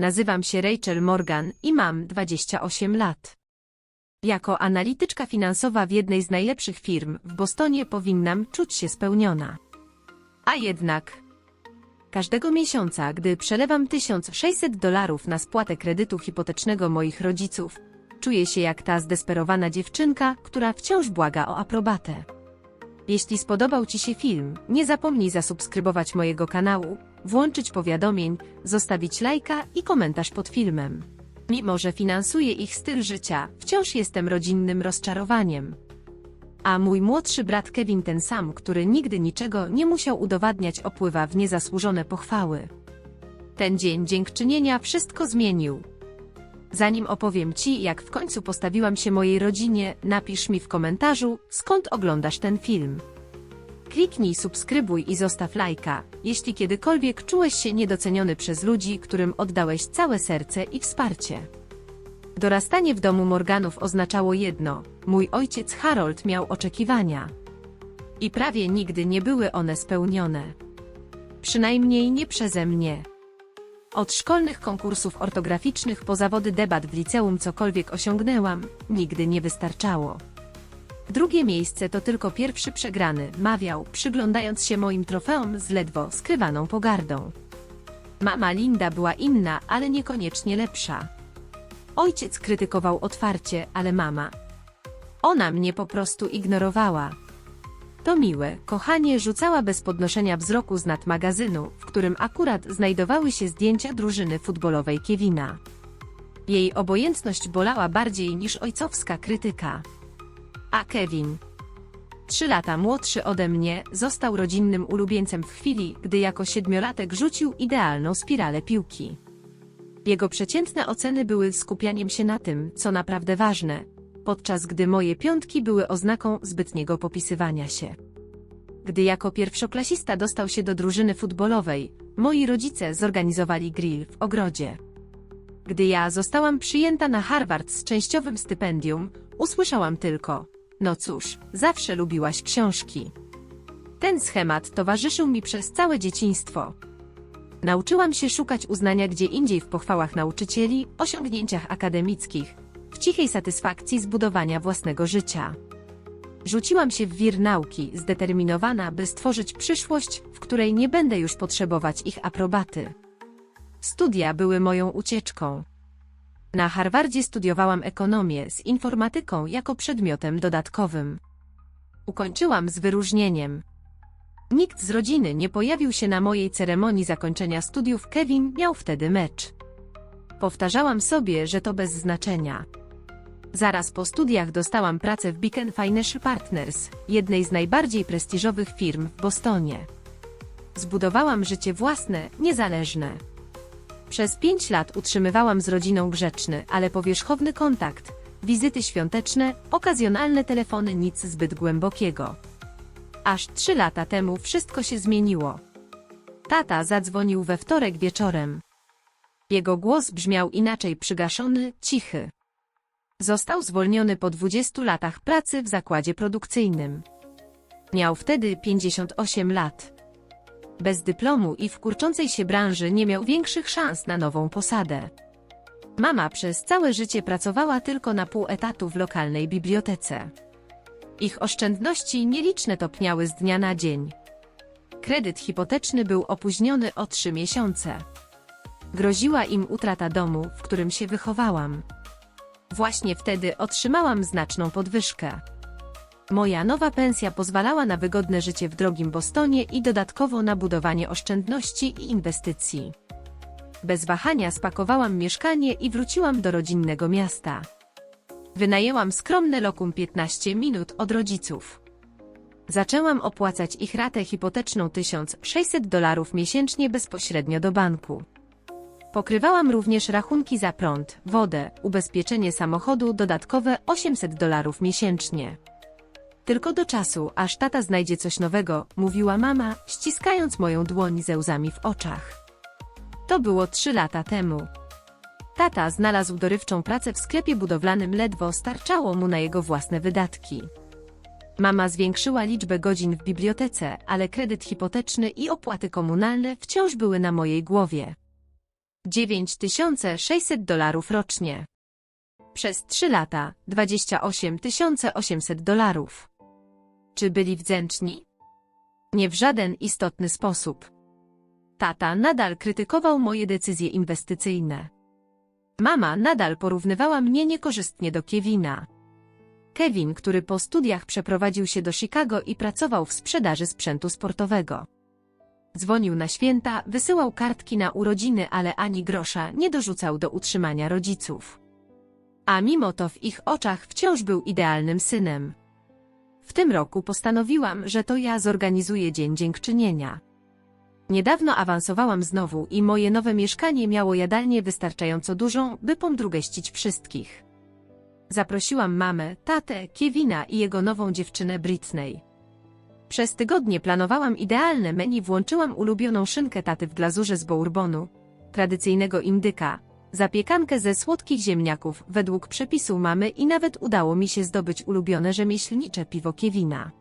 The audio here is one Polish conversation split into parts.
Nazywam się Rachel Morgan i mam 28 lat. Jako analityczka finansowa w jednej z najlepszych firm w Bostonie powinnam czuć się spełniona. A jednak każdego miesiąca, gdy przelewam $1600 na spłatę kredytu hipotecznego moich rodziców, czuję się jak ta zdesperowana dziewczynka, która wciąż błaga o aprobatę. Jeśli spodobał Ci się film, nie zapomnij zasubskrybować mojego kanału, włączyć powiadomień, zostawić lajka i komentarz pod filmem. Mimo że finansuję ich styl życia, wciąż jestem rodzinnym rozczarowaniem. A mój młodszy brat Kevin, ten sam, który nigdy niczego nie musiał udowadniać, opływa w niezasłużone pochwały. Ten dzień dziękczynienia wszystko zmienił. Zanim opowiem Ci, jak w końcu postawiłam się mojej rodzinie, napisz mi w komentarzu, skąd oglądasz ten film. Kliknij subskrybuj i zostaw lajka, jeśli kiedykolwiek czułeś się niedoceniony przez ludzi, którym oddałeś całe serce i wsparcie. Dorastanie w domu Morganów oznaczało jedno: mój ojciec Harold miał oczekiwania. I prawie nigdy nie były one spełnione. Przynajmniej nie przeze mnie. Od szkolnych konkursów ortograficznych po zawody debat w liceum cokolwiek osiągnęłam, nigdy nie wystarczało. Drugie miejsce to tylko pierwszy przegrany, mawiał, przyglądając się moim trofeom z ledwo skrywaną pogardą. Mama Linda była inna, ale niekoniecznie lepsza. Ojciec krytykował otwarcie, ale mama, ona mnie po prostu ignorowała. To miłe, kochanie, rzucała bez podnoszenia wzroku z nad magazynu, w którym akurat znajdowały się zdjęcia drużyny futbolowej Kevina. Jej obojętność bolała bardziej niż ojcowska krytyka. A Kevin, 3 lata młodszy ode mnie, został rodzinnym ulubieńcem w chwili, gdy jako 7-latek rzucił idealną spiralę piłki. Jego przeciętne oceny były skupianiem się na tym, co naprawdę ważne, podczas gdy moje piątki były oznaką zbytniego popisywania się. Gdy jako pierwszoklasista dostał się do drużyny futbolowej, moi rodzice zorganizowali grill w ogrodzie. Gdy ja zostałam przyjęta na Harvard z częściowym stypendium, usłyszałam tylko: no cóż, zawsze lubiłaś książki. Ten schemat towarzyszył mi przez całe dzieciństwo. Nauczyłam się szukać uznania gdzie indziej, w pochwałach nauczycieli, osiągnięciach akademickich, w cichej satysfakcji zbudowania własnego życia. Rzuciłam się w wir nauki, zdeterminowana, by stworzyć przyszłość, w której nie będę już potrzebować ich aprobaty. Studia były moją ucieczką. Na Harvardzie studiowałam ekonomię z informatyką jako przedmiotem dodatkowym. Ukończyłam z wyróżnieniem. Nikt z rodziny nie pojawił się na mojej ceremonii zakończenia studiów, Kevin miał wtedy mecz. Powtarzałam sobie, że to bez znaczenia. Zaraz po studiach dostałam pracę w Beacon Financial Partners, jednej z najbardziej prestiżowych firm w Bostonie. Zbudowałam życie własne, niezależne. Przez 5 lat utrzymywałam z rodziną grzeczny, ale powierzchowny kontakt, wizyty świąteczne, okazjonalne telefony, nic zbyt głębokiego. Aż 3 lata temu wszystko się zmieniło. Tata zadzwonił we wtorek wieczorem. Jego głos brzmiał inaczej, przygaszony, cichy. Został zwolniony po 20 latach pracy w zakładzie produkcyjnym. Miał wtedy 58 lat. Bez dyplomu i w kurczącej się branży nie miał większych szans na nową posadę. Mama przez całe życie pracowała tylko na pół etatu w lokalnej bibliotece. Ich oszczędności nieliczne topniały z dnia na dzień. Kredyt hipoteczny był opóźniony o 3 miesiące. Groziła im utrata domu, w którym się wychowałam. Właśnie wtedy otrzymałam znaczną podwyżkę. Moja nowa pensja pozwalała na wygodne życie w drogim Bostonie i dodatkowo na budowanie oszczędności i inwestycji. Bez wahania spakowałam mieszkanie i wróciłam do rodzinnego miasta. Wynajęłam skromne lokum 15 minut od rodziców. Zaczęłam opłacać ich ratę hipoteczną $1600 miesięcznie bezpośrednio do banku. Pokrywałam również rachunki za prąd, wodę, ubezpieczenie samochodu, dodatkowe $800 miesięcznie. Tylko do czasu, aż tata znajdzie coś nowego, mówiła mama, ściskając moją dłoń ze łzami w oczach. To było 3 lata temu. Tata znalazł dorywczą pracę w sklepie budowlanym, ledwo starczało mu na jego własne wydatki. Mama zwiększyła liczbę godzin w bibliotece, ale kredyt hipoteczny i opłaty komunalne wciąż były na mojej głowie. $9600 rocznie. Przez 3 lata $28,800. Czy byli wdzięczni? Nie w żaden istotny sposób. Tata nadal krytykował moje decyzje inwestycyjne. Mama nadal porównywała mnie niekorzystnie do Kevina. Kevin, który po studiach przeprowadził się do Chicago i pracował w sprzedaży sprzętu sportowego. Dzwonił na święta, wysyłał kartki na urodziny, ale ani grosza nie dorzucał do utrzymania rodziców. A mimo to w ich oczach wciąż był idealnym synem. W tym roku postanowiłam, że to ja zorganizuję Dzień Dziękczynienia. Niedawno awansowałam znowu i moje nowe mieszkanie miało jadalnię wystarczająco dużą, by pomdrugeścić wszystkich. Zaprosiłam mamę, tatę, Kevina i jego nową dziewczynę Britney. Przez tygodnie planowałam idealne menu, włączyłam ulubioną szynkę taty w glazurze z bourbonu, tradycyjnego indyka, zapiekankę ze słodkich ziemniaków według przepisu mamy i nawet udało mi się zdobyć ulubione rzemieślnicze piwo Kevina.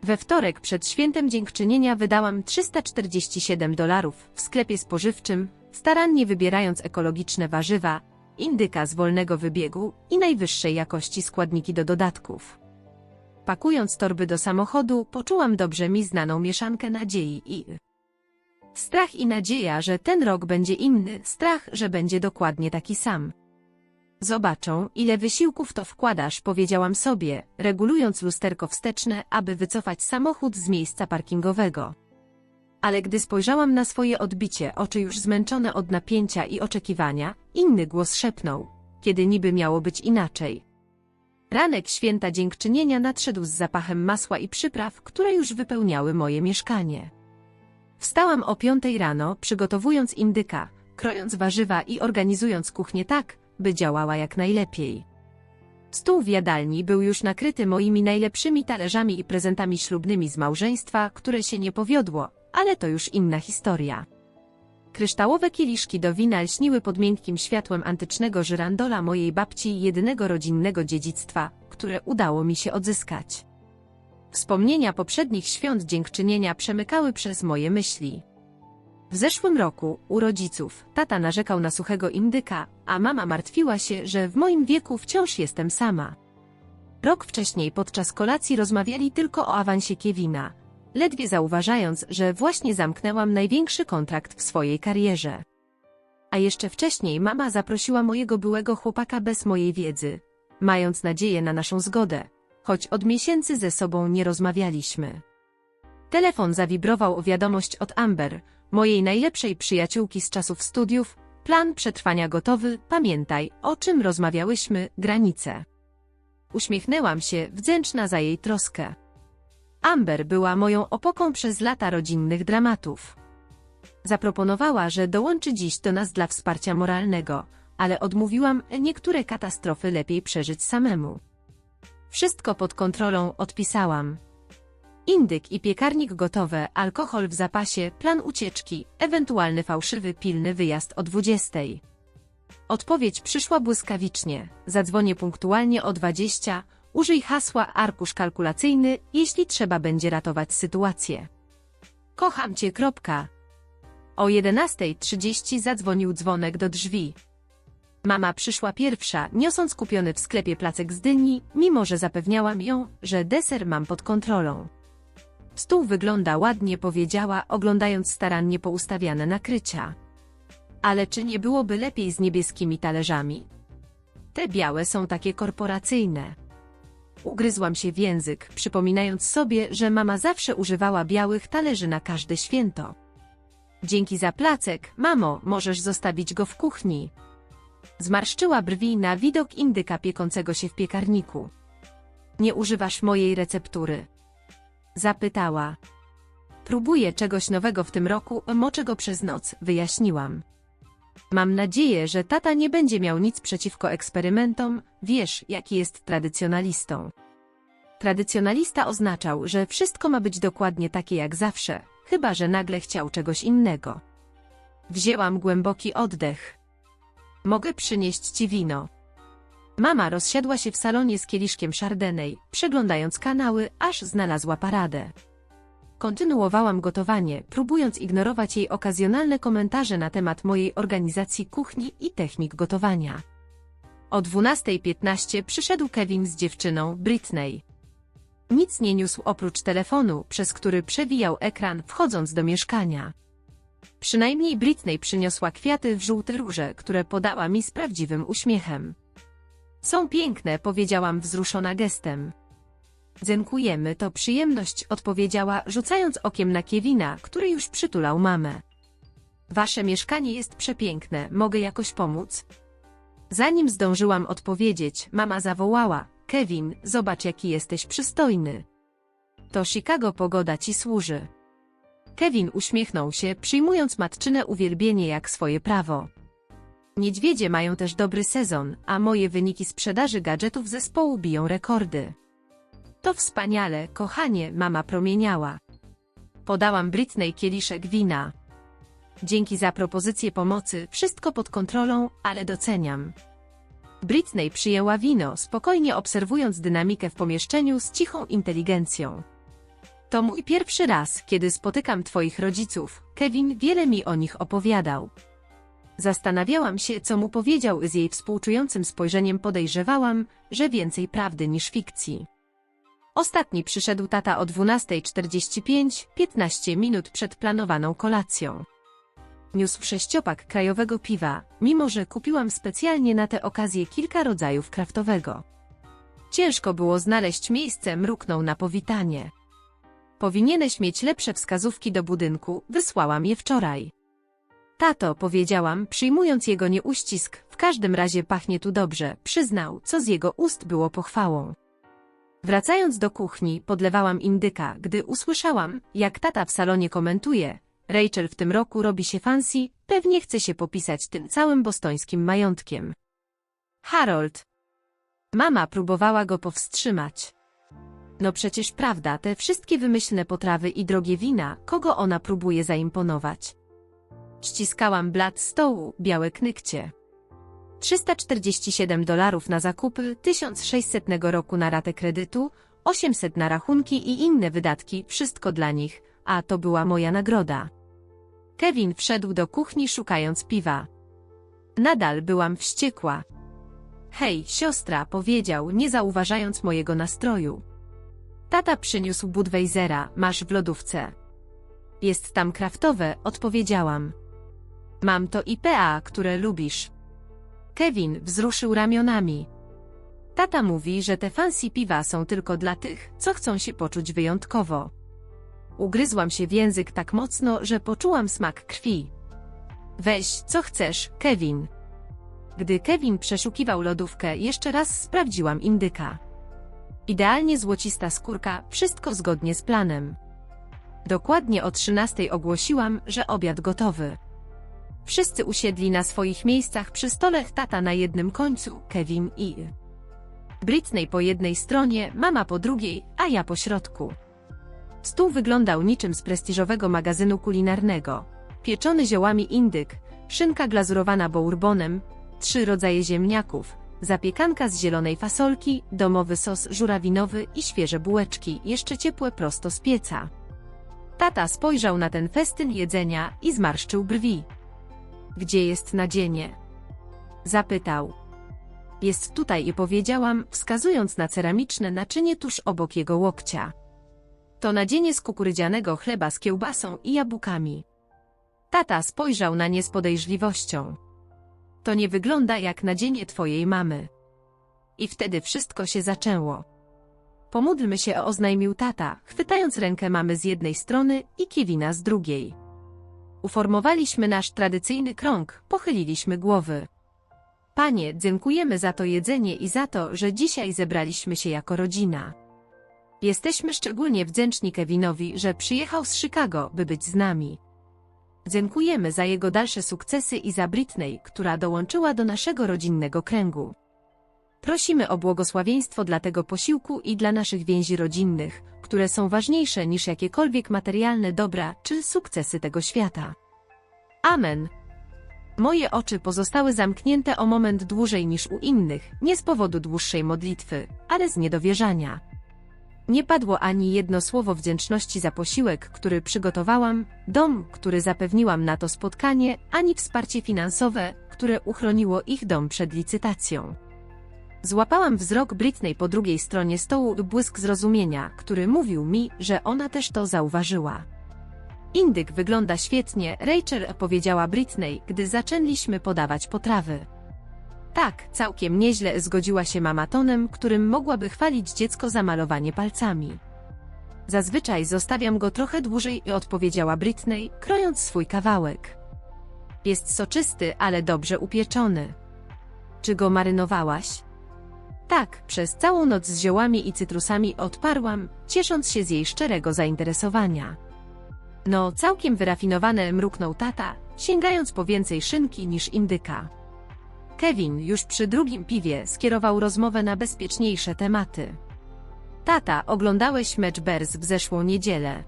We wtorek przed świętem Dziękczynienia wydałam $347 w sklepie spożywczym, starannie wybierając ekologiczne warzywa, indyka z wolnego wybiegu i najwyższej jakości składniki do dodatków. Pakując torby do samochodu, poczułam dobrze mi znaną mieszankę nadziei i strach i nadzieja, że ten rok będzie inny, strach, że będzie dokładnie taki sam. Zobaczą, ile wysiłku w to wkładasz, powiedziałam sobie, regulując lusterko wsteczne, aby wycofać samochód z miejsca parkingowego. Ale gdy spojrzałam na swoje odbicie, oczy już zmęczone od napięcia i oczekiwania, inny głos szepnął, kiedy niby miało być inaczej. Ranek święta Dziękczynienia nadszedł z zapachem masła i przypraw, które już wypełniały moje mieszkanie. Wstałam o 5 rano, przygotowując indyka, krojąc warzywa i organizując kuchnię tak, by działała jak najlepiej. Stół w jadalni był już nakryty moimi najlepszymi talerzami i prezentami ślubnymi z małżeństwa, które się nie powiodło, ale to już inna historia. Kryształowe kieliszki do wina lśniły pod miękkim światłem antycznego żyrandola mojej babci i jedynego rodzinnego dziedzictwa, które udało mi się odzyskać. Wspomnienia poprzednich świąt dziękczynienia przemykały przez moje myśli. W zeszłym roku, u rodziców, tata narzekał na suchego indyka, a mama martwiła się, że w moim wieku wciąż jestem sama. Rok wcześniej podczas kolacji rozmawiali tylko o awansie Kevina, ledwie zauważając, że właśnie zamknęłam największy kontrakt w swojej karierze. A jeszcze wcześniej mama zaprosiła mojego byłego chłopaka bez mojej wiedzy, mając nadzieję na naszą zgodę, choć od miesięcy ze sobą nie rozmawialiśmy. Telefon zawibrował o wiadomość od Amber, mojej najlepszej przyjaciółki z czasów studiów. Plan przetrwania gotowy, pamiętaj, o czym rozmawiałyśmy, granice. Uśmiechnęłam się, wdzięczna za jej troskę. Amber była moją opoką przez lata rodzinnych dramatów. Zaproponowała, że dołączy dziś do nas dla wsparcia moralnego, ale odmówiłam, niektóre katastrofy lepiej przeżyć samemu. Wszystko pod kontrolą, odpisałam. Indyk i piekarnik gotowe, alkohol w zapasie, plan ucieczki, ewentualny fałszywy pilny wyjazd o 20. Odpowiedź przyszła błyskawicznie. Zadzwonię punktualnie o 20. Użyj hasła arkusz kalkulacyjny, jeśli trzeba będzie ratować sytuację. Kocham cię. O 11:30 zadzwonił dzwonek do drzwi. Mama przyszła pierwsza, niosąc kupiony w sklepie placek z dyni, mimo że zapewniałam ją, że deser mam pod kontrolą. Stół wygląda ładnie, powiedziała, oglądając starannie poustawiane nakrycia. Ale czy nie byłoby lepiej z niebieskimi talerzami? Te białe są takie korporacyjne. Ugryzłam się w język, przypominając sobie, że mama zawsze używała białych talerzy na każde święto. Dzięki za placek, mamo, możesz zostawić go w kuchni. Zmarszczyła brwi na widok indyka piekącego się w piekarniku. Nie używasz mojej receptury? Zapytała. Próbuję czegoś nowego w tym roku, moczę go przez noc, wyjaśniłam. Mam nadzieję, że tata nie będzie miał nic przeciwko eksperymentom, wiesz, jaki jest tradycjonalistą. Tradycjonalista oznaczał, że wszystko ma być dokładnie takie jak zawsze, chyba że nagle chciał czegoś innego. Wzięłam głęboki oddech. Mogę przynieść ci wino. Mama rozsiadła się w salonie z kieliszkiem Chardonnay, przeglądając kanały, aż znalazła paradę. kontynuowałam gotowanie, próbując ignorować jej okazjonalne komentarze na temat mojej organizacji kuchni i technik gotowania. O 12:15 przyszedł Kevin z dziewczyną, Britney. Nic nie niósł oprócz telefonu, przez który przewijał ekran, wchodząc do mieszkania. Przynajmniej Britney przyniosła kwiaty w żółte róże, które podała mi z prawdziwym uśmiechem. Są piękne, powiedziałam wzruszona gestem. Dziękujemy, to przyjemność, odpowiedziała, rzucając okiem na Kevina, który już przytulał mamę. Wasze mieszkanie jest przepiękne, mogę jakoś pomóc? Zanim zdążyłam odpowiedzieć, mama zawołała, Kevin, zobacz jaki jesteś przystojny. To Chicago, pogoda ci służy. Kevin uśmiechnął się, przyjmując matczyne uwielbienie jak swoje prawo. Niedźwiedzie mają też dobry sezon, a moje wyniki sprzedaży gadżetów zespołu biją rekordy. To wspaniale, kochanie, mama promieniała. Podałam Britney kieliszek wina. Dzięki za propozycję pomocy, wszystko pod kontrolą, ale doceniam. Britney przyjęła wino, spokojnie obserwując dynamikę w pomieszczeniu z cichą inteligencją. To mój pierwszy raz, kiedy spotykam twoich rodziców, Kevin wiele mi o nich opowiadał. Zastanawiałam się, co mu powiedział, z jej współczującym spojrzeniem podejrzewałam, że więcej prawdy niż fikcji. Ostatni przyszedł tata o 12:45, 15 minut przed planowaną kolacją. Niósł 6-pak krajowego piwa, mimo że kupiłam specjalnie na tę okazję kilka rodzajów kraftowego. Ciężko było znaleźć miejsce, mruknął na powitanie. Powinieneś mieć lepsze wskazówki do budynku, wysłałam je wczoraj. Tato, powiedziałam, przyjmując jego nieuścisk, w każdym razie pachnie tu dobrze, przyznał, co z jego ust było pochwałą. Wracając do kuchni, podlewałam indyka, gdy usłyszałam, jak tata w salonie komentuje, Rachel w tym roku robi się fancy, pewnie chce się popisać tym całym bostońskim majątkiem. Harold. Mama próbowała go powstrzymać. No przecież prawda, te wszystkie wymyślne potrawy i drogie wina, kogo ona próbuje zaimponować? Ściskałam blat stołu, białe knykcie. $347 na zakupy, 1600 roku na ratę kredytu, 800 na rachunki i inne wydatki, wszystko dla nich, a to była moja nagroda. Kevin wszedł do kuchni szukając piwa. Nadal byłam wściekła. Hej, siostra, powiedział, nie zauważając mojego nastroju. Tata przyniósł Budweisera, masz w lodówce. Jest tam kraftowe, odpowiedziałam. Mam to IPA, które lubisz. Kevin wzruszył ramionami. Tata mówi, że te fancy piwa są tylko dla tych, co chcą się poczuć wyjątkowo. Ugryzłam się w język tak mocno, że poczułam smak krwi. Weź, co chcesz, Kevin. Gdy Kevin przeszukiwał lodówkę, jeszcze raz sprawdziłam indyka. Idealnie złocista skórka, wszystko zgodnie z planem. Dokładnie o 13:00 ogłosiłam, że obiad gotowy. Wszyscy usiedli na swoich miejscach przy stole, tata na jednym końcu, Kevin i Britney po jednej stronie, mama po drugiej, a ja po środku. Stół wyglądał niczym z prestiżowego magazynu kulinarnego. Pieczony ziołami indyk, szynka glazurowana bourbonem, 3 rodzaje ziemniaków, zapiekanka z zielonej fasolki, domowy sos żurawinowy i świeże bułeczki, jeszcze ciepłe prosto z pieca. Tata spojrzał na ten festyn jedzenia i zmarszczył brwi. Gdzie jest nadzienie? Zapytał. Jest tutaj i powiedziałam, wskazując na ceramiczne naczynie tuż obok jego łokcia. To nadzienie z kukurydzianego chleba z kiełbasą i jabłkami. Tata spojrzał na nie z podejrzliwością. To nie wygląda jak nadzienie twojej mamy. I wtedy wszystko się zaczęło. Pomódlmy się, oznajmił tata, chwytając rękę mamy z jednej strony i Kevina z drugiej. Uformowaliśmy nasz tradycyjny krąg, pochyliliśmy głowy. Panie, dziękujemy za to jedzenie i za to, że dzisiaj zebraliśmy się jako rodzina. Jesteśmy szczególnie wdzięczni Kevinowi, że przyjechał z Chicago, by być z nami. Dziękujemy za jego dalsze sukcesy i za Britney, która dołączyła do naszego rodzinnego kręgu. Prosimy o błogosławieństwo dla tego posiłku i dla naszych więzi rodzinnych, które są ważniejsze niż jakiekolwiek materialne dobra czy sukcesy tego świata. Amen. Moje oczy pozostały zamknięte o moment dłużej niż u innych, nie z powodu dłuższej modlitwy, ale z niedowierzania. Nie padło ani jedno słowo wdzięczności za posiłek, który przygotowałam, dom, który zapewniłam na to spotkanie, ani wsparcie finansowe, które uchroniło ich dom przed licytacją. Złapałam wzrok Britney po drugiej stronie stołu i błysk zrozumienia, który mówił mi, że ona też to zauważyła. Indyk wygląda świetnie, Rachel, powiedziała Britney, gdy zaczęliśmy podawać potrawy. Tak, całkiem nieźle, zgodziła się mama tonem, którym mogłaby chwalić dziecko za malowanie palcami. Zazwyczaj zostawiam go trochę dłużej, odpowiedziała Britney, krojąc swój kawałek. Jest soczysty, ale dobrze upieczony. Czy go marynowałaś? Tak, przez całą noc z ziołami i cytrusami, odparłam, ciesząc się z jej szczerego zainteresowania. No, całkiem wyrafinowane, mruknął tata, sięgając po więcej szynki niż indyka. Kevin już przy drugim piwie skierował rozmowę na bezpieczniejsze tematy. Tata, oglądałeś mecz Bears w zeszłą niedzielę.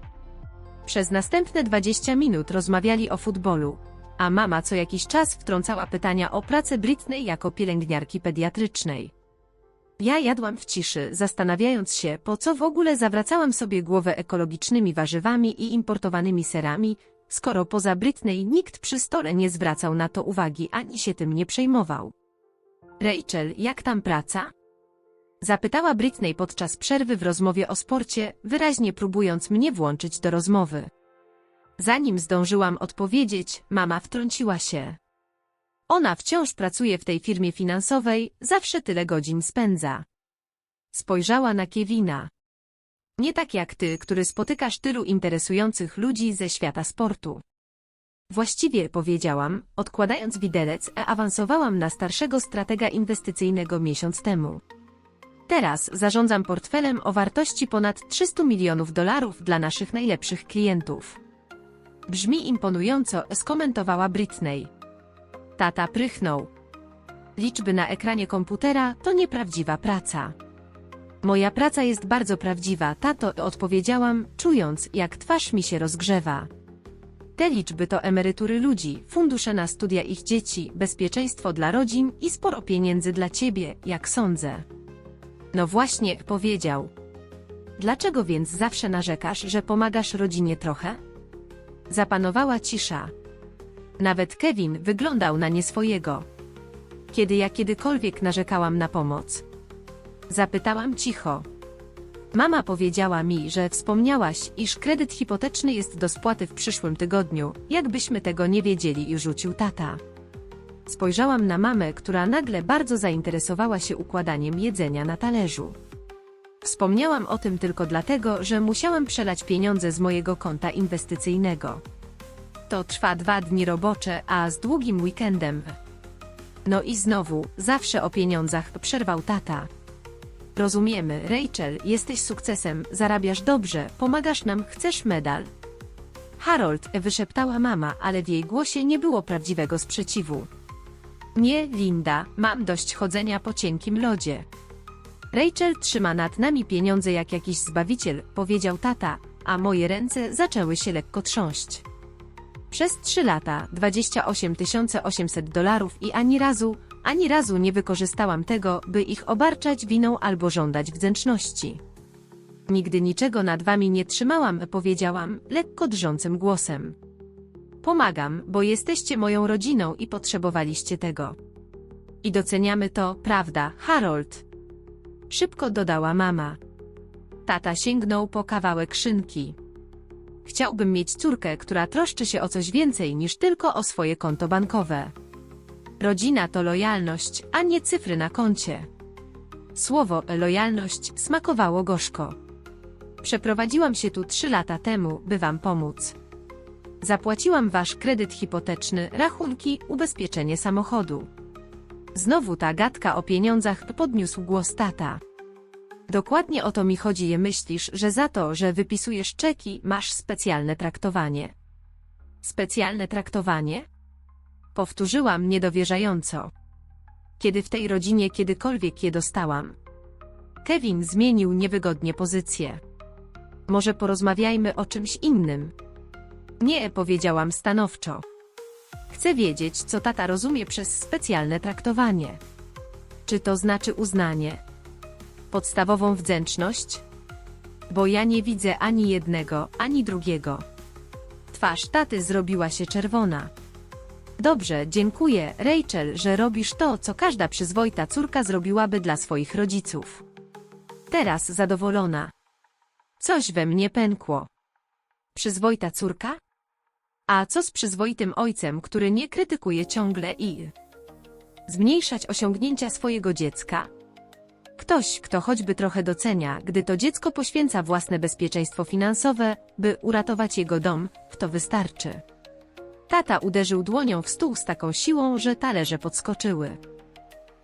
Przez następne 20 minut rozmawiali o futbolu, a mama co jakiś czas wtrącała pytania o pracę Britney jako pielęgniarki pediatrycznej. Ja jadłam w ciszy, zastanawiając się, po co w ogóle zawracałam sobie głowę ekologicznymi warzywami i importowanymi serami, skoro poza Britney nikt przy stole nie zwracał na to uwagi ani się tym nie przejmował. Rachel, jak tam praca? Zapytała Britney podczas przerwy w rozmowie o sporcie, wyraźnie próbując mnie włączyć do rozmowy. Zanim zdążyłam odpowiedzieć, mama wtrąciła się. Ona wciąż pracuje w tej firmie finansowej, zawsze tyle godzin spędza. Spojrzała na Kevina. Nie tak jak ty, który spotykasz tylu interesujących ludzi ze świata sportu. Właściwie, powiedziałam, odkładając widelec, awansowałam na starszego stratega inwestycyjnego miesiąc temu. Teraz zarządzam portfelem o wartości ponad 300 milionów dolarów dla naszych najlepszych klientów. Brzmi imponująco, skomentowała Britney. Tata prychnął. Liczby na ekranie komputera to nieprawdziwa praca. Moja praca jest bardzo prawdziwa, tato, odpowiedziałam, czując, jak twarz mi się rozgrzewa. Te liczby to emerytury ludzi, fundusze na studia ich dzieci, bezpieczeństwo dla rodzin i sporo pieniędzy dla ciebie, jak sądzę. No właśnie, powiedział. Dlaczego więc zawsze narzekasz, że pomagasz rodzinie trochę? Zapanowała cisza. Nawet Kevin wyglądał na nieswojego. Kiedy ja kiedykolwiek narzekałam na pomoc? Zapytałam cicho. Mama powiedziała mi, że wspomniałaś, iż kredyt hipoteczny jest do spłaty w przyszłym tygodniu, jakbyśmy tego nie wiedzieli, i rzucił tata. Spojrzałam na mamę, która nagle bardzo zainteresowała się układaniem jedzenia na talerzu. Wspomniałam o tym tylko dlatego, że musiałam przelać pieniądze z mojego konta inwestycyjnego. To trwa 2 dni robocze, a z długim weekendem. No i znowu, zawsze o pieniądzach, przerwał tata. Rozumiemy, Rachel, jesteś sukcesem, zarabiasz dobrze, pomagasz nam, chcesz medal? Harold, wyszeptała mama, ale w jej głosie nie było prawdziwego sprzeciwu. Nie, Linda, mam dość chodzenia po cienkim lodzie. Rachel trzyma nad nami pieniądze jak jakiś zbawiciel, powiedział tata, a moje ręce zaczęły się lekko trząść. Przez 3 lata, 28 800 dolarów i ani razu nie wykorzystałam tego, by ich obarczać winą albo żądać wdzięczności. Nigdy niczego nad wami nie trzymałam, powiedziałam, lekko drżącym głosem. Pomagam, bo jesteście moją rodziną i potrzebowaliście tego. I doceniamy to, prawda, Harold? Szybko dodała mama. Tata sięgnął po kawałek szynki. Chciałbym mieć córkę, która troszczy się o coś więcej niż tylko o swoje konto bankowe. Rodzina to lojalność, a nie cyfry na koncie. Słowo lojalność smakowało gorzko. Przeprowadziłam się tu 3 lata temu, by wam pomóc. Zapłaciłam wasz kredyt hipoteczny, rachunki, ubezpieczenie samochodu. Znowu ta gadka o pieniądzach, podniósł głos tata. Dokładnie o to mi chodzi, myślisz, że za to, że wypisujesz czeki, masz specjalne traktowanie. Specjalne traktowanie? Powtórzyłam niedowierzająco. Kiedy w tej rodzinie kiedykolwiek je dostałam? Kevin zmienił niewygodnie pozycję. Może porozmawiajmy o czymś innym? Nie, powiedziałam stanowczo. Chcę wiedzieć, co tata rozumie przez specjalne traktowanie. Czy to znaczy uznanie? Podstawową wdzięczność? Bo ja nie widzę ani jednego, ani drugiego. Twarz taty zrobiła się czerwona. Dobrze, dziękuję, Rachel, że robisz to, co każda przyzwoita córka zrobiłaby dla swoich rodziców. Teraz zadowolona. Coś we mnie pękło. Przyzwoita córka? A co z przyzwoitym ojcem, który nie krytykuje ciągle i zmniejszać osiągnięcia swojego dziecka? Ktoś, kto choćby trochę docenia, gdy to dziecko poświęca własne bezpieczeństwo finansowe, by uratować jego dom, w to wystarczy. Tata uderzył dłonią w stół z taką siłą, że talerze podskoczyły.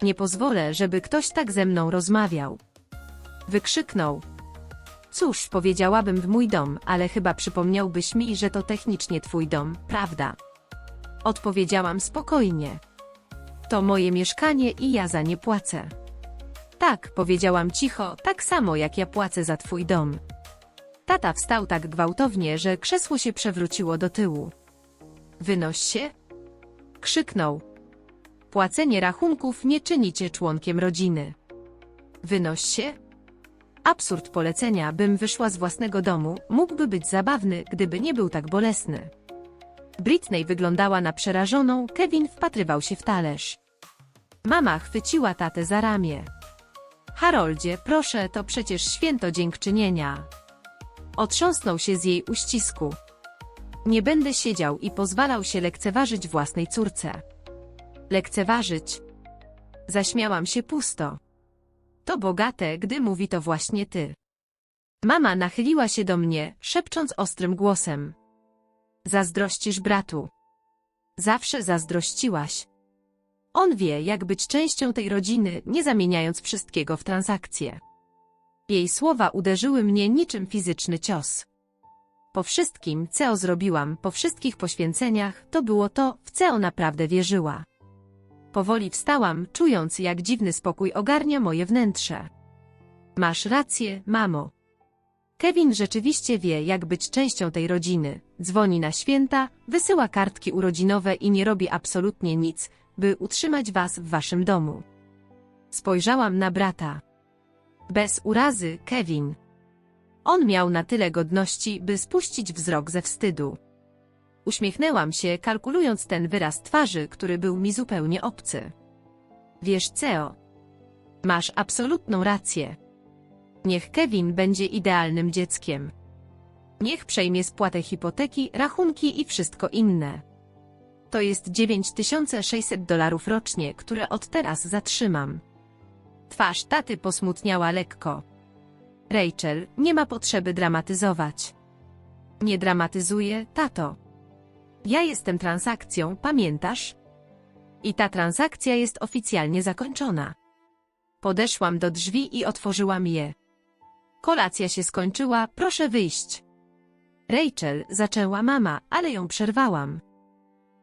Nie pozwolę, żeby ktoś tak ze mną rozmawiał. Wykrzyknął. Cóż, powiedziałabym w mój dom, ale chyba przypomniałbyś mi, że to technicznie twój dom, prawda? Odpowiedziałam spokojnie. To moje mieszkanie i ja za nie płacę. Tak, powiedziałam cicho, tak samo jak ja płacę za twój dom. Tata wstał tak gwałtownie, że krzesło się przewróciło do tyłu. Wynoś się! Krzyknął. Płacenie rachunków nie czyni cię członkiem rodziny. Wynoś się! Absurd polecenia, bym wyszła z własnego domu, mógłby być zabawny, gdyby nie był tak bolesny. Britney wyglądała na przerażoną, Kevin wpatrywał się w talerz. Mama chwyciła tatę za ramię. Haroldzie, proszę, to przecież święto dziękczynienia. Otrząsnął się z jej uścisku. Nie będę siedział i pozwalał się lekceważyć własnej córce. Lekceważyć? Zaśmiałam się pusto. To bogate, gdy mówi to właśnie ty. Mama nachyliła się do mnie, szepcząc ostrym głosem. Zazdrościsz bratu. Zawsze zazdrościłaś. On wie, jak być częścią tej rodziny, nie zamieniając wszystkiego w transakcje. Jej słowa uderzyły mnie niczym fizyczny cios. Po wszystkim, co zrobiłam, po wszystkich poświęceniach, to było to, w co naprawdę wierzyła. Powoli wstałam, czując, jak dziwny spokój ogarnia moje wnętrze. Masz rację, mamo. Kevin rzeczywiście wie, jak być częścią tej rodziny. Dzwoni na święta, wysyła kartki urodzinowe i nie robi absolutnie nic, by utrzymać was w waszym domu. Spojrzałam na brata. Bez urazy, Kevin. On miał na tyle godności, by spuścić wzrok ze wstydu. Uśmiechnęłam się, kalkulując ten wyraz twarzy, który był mi zupełnie obcy. Wiesz co? Masz absolutną rację. Niech Kevin będzie idealnym dzieckiem. Niech przejmie spłatę hipoteki, rachunki i wszystko inne. To jest $9600 rocznie, które od teraz zatrzymam. Twarz taty posmutniała lekko. Rachel, nie ma potrzeby dramatyzować. Nie dramatyzuję, tato. Ja jestem transakcją, pamiętasz? I ta transakcja jest oficjalnie zakończona. Podeszłam do drzwi i otworzyłam je. Kolacja się skończyła, proszę wyjść. Rachel, zaczęła mama, ale ją przerwałam.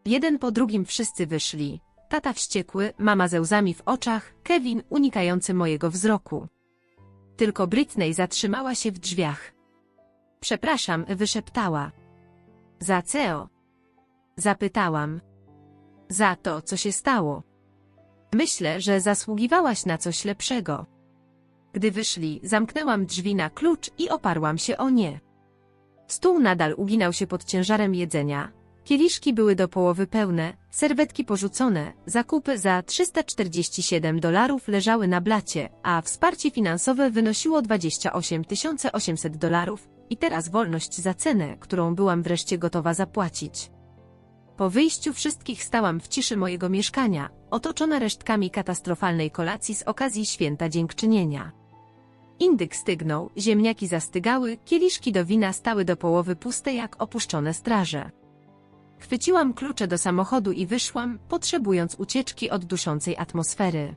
Jeden po drugim wszyscy wyszli. Tata wściekły, mama ze łzami w oczach, Kevin unikający mojego wzroku. Tylko Britney zatrzymała się w drzwiach. Przepraszam, wyszeptała. Za co? Zapytałam. Za to, co się stało. Myślę, że zasługiwałaś na coś lepszego. Gdy wyszli, zamknęłam drzwi na klucz i oparłam się o nie. Stół nadal uginał się pod ciężarem jedzenia. Kieliszki były do połowy pełne, serwetki porzucone, zakupy za $347 leżały na blacie, a wsparcie finansowe wynosiło $28 800 i teraz wolność za cenę, którą byłam wreszcie gotowa zapłacić. Po wyjściu wszystkich stałam w ciszy mojego mieszkania, otoczona resztkami katastrofalnej kolacji z okazji święta dziękczynienia. Indyk stygnął, ziemniaki zastygały, kieliszki do wina stały do połowy puste jak opuszczone straże. Chwyciłam klucze do samochodu i wyszłam, potrzebując ucieczki od duszącej atmosfery.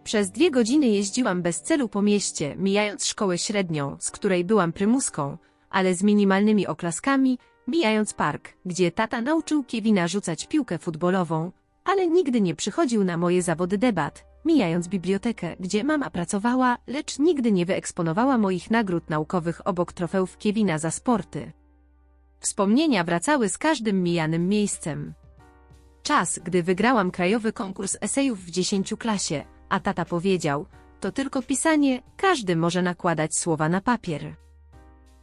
Przez 2 godziny jeździłam bez celu po mieście, mijając szkołę średnią, z której byłam prymuską, ale z minimalnymi oklaskami, mijając park, gdzie tata nauczył Kevina rzucać piłkę futbolową, ale nigdy nie przychodził na moje zawody debat, mijając bibliotekę, gdzie mama pracowała, lecz nigdy nie wyeksponowała moich nagród naukowych obok trofeów Kevina za sporty. Wspomnienia wracały z każdym mijanym miejscem. Czas, gdy wygrałam krajowy konkurs esejów w 10 klasie, a tata powiedział, to tylko pisanie, każdy może nakładać słowa na papier.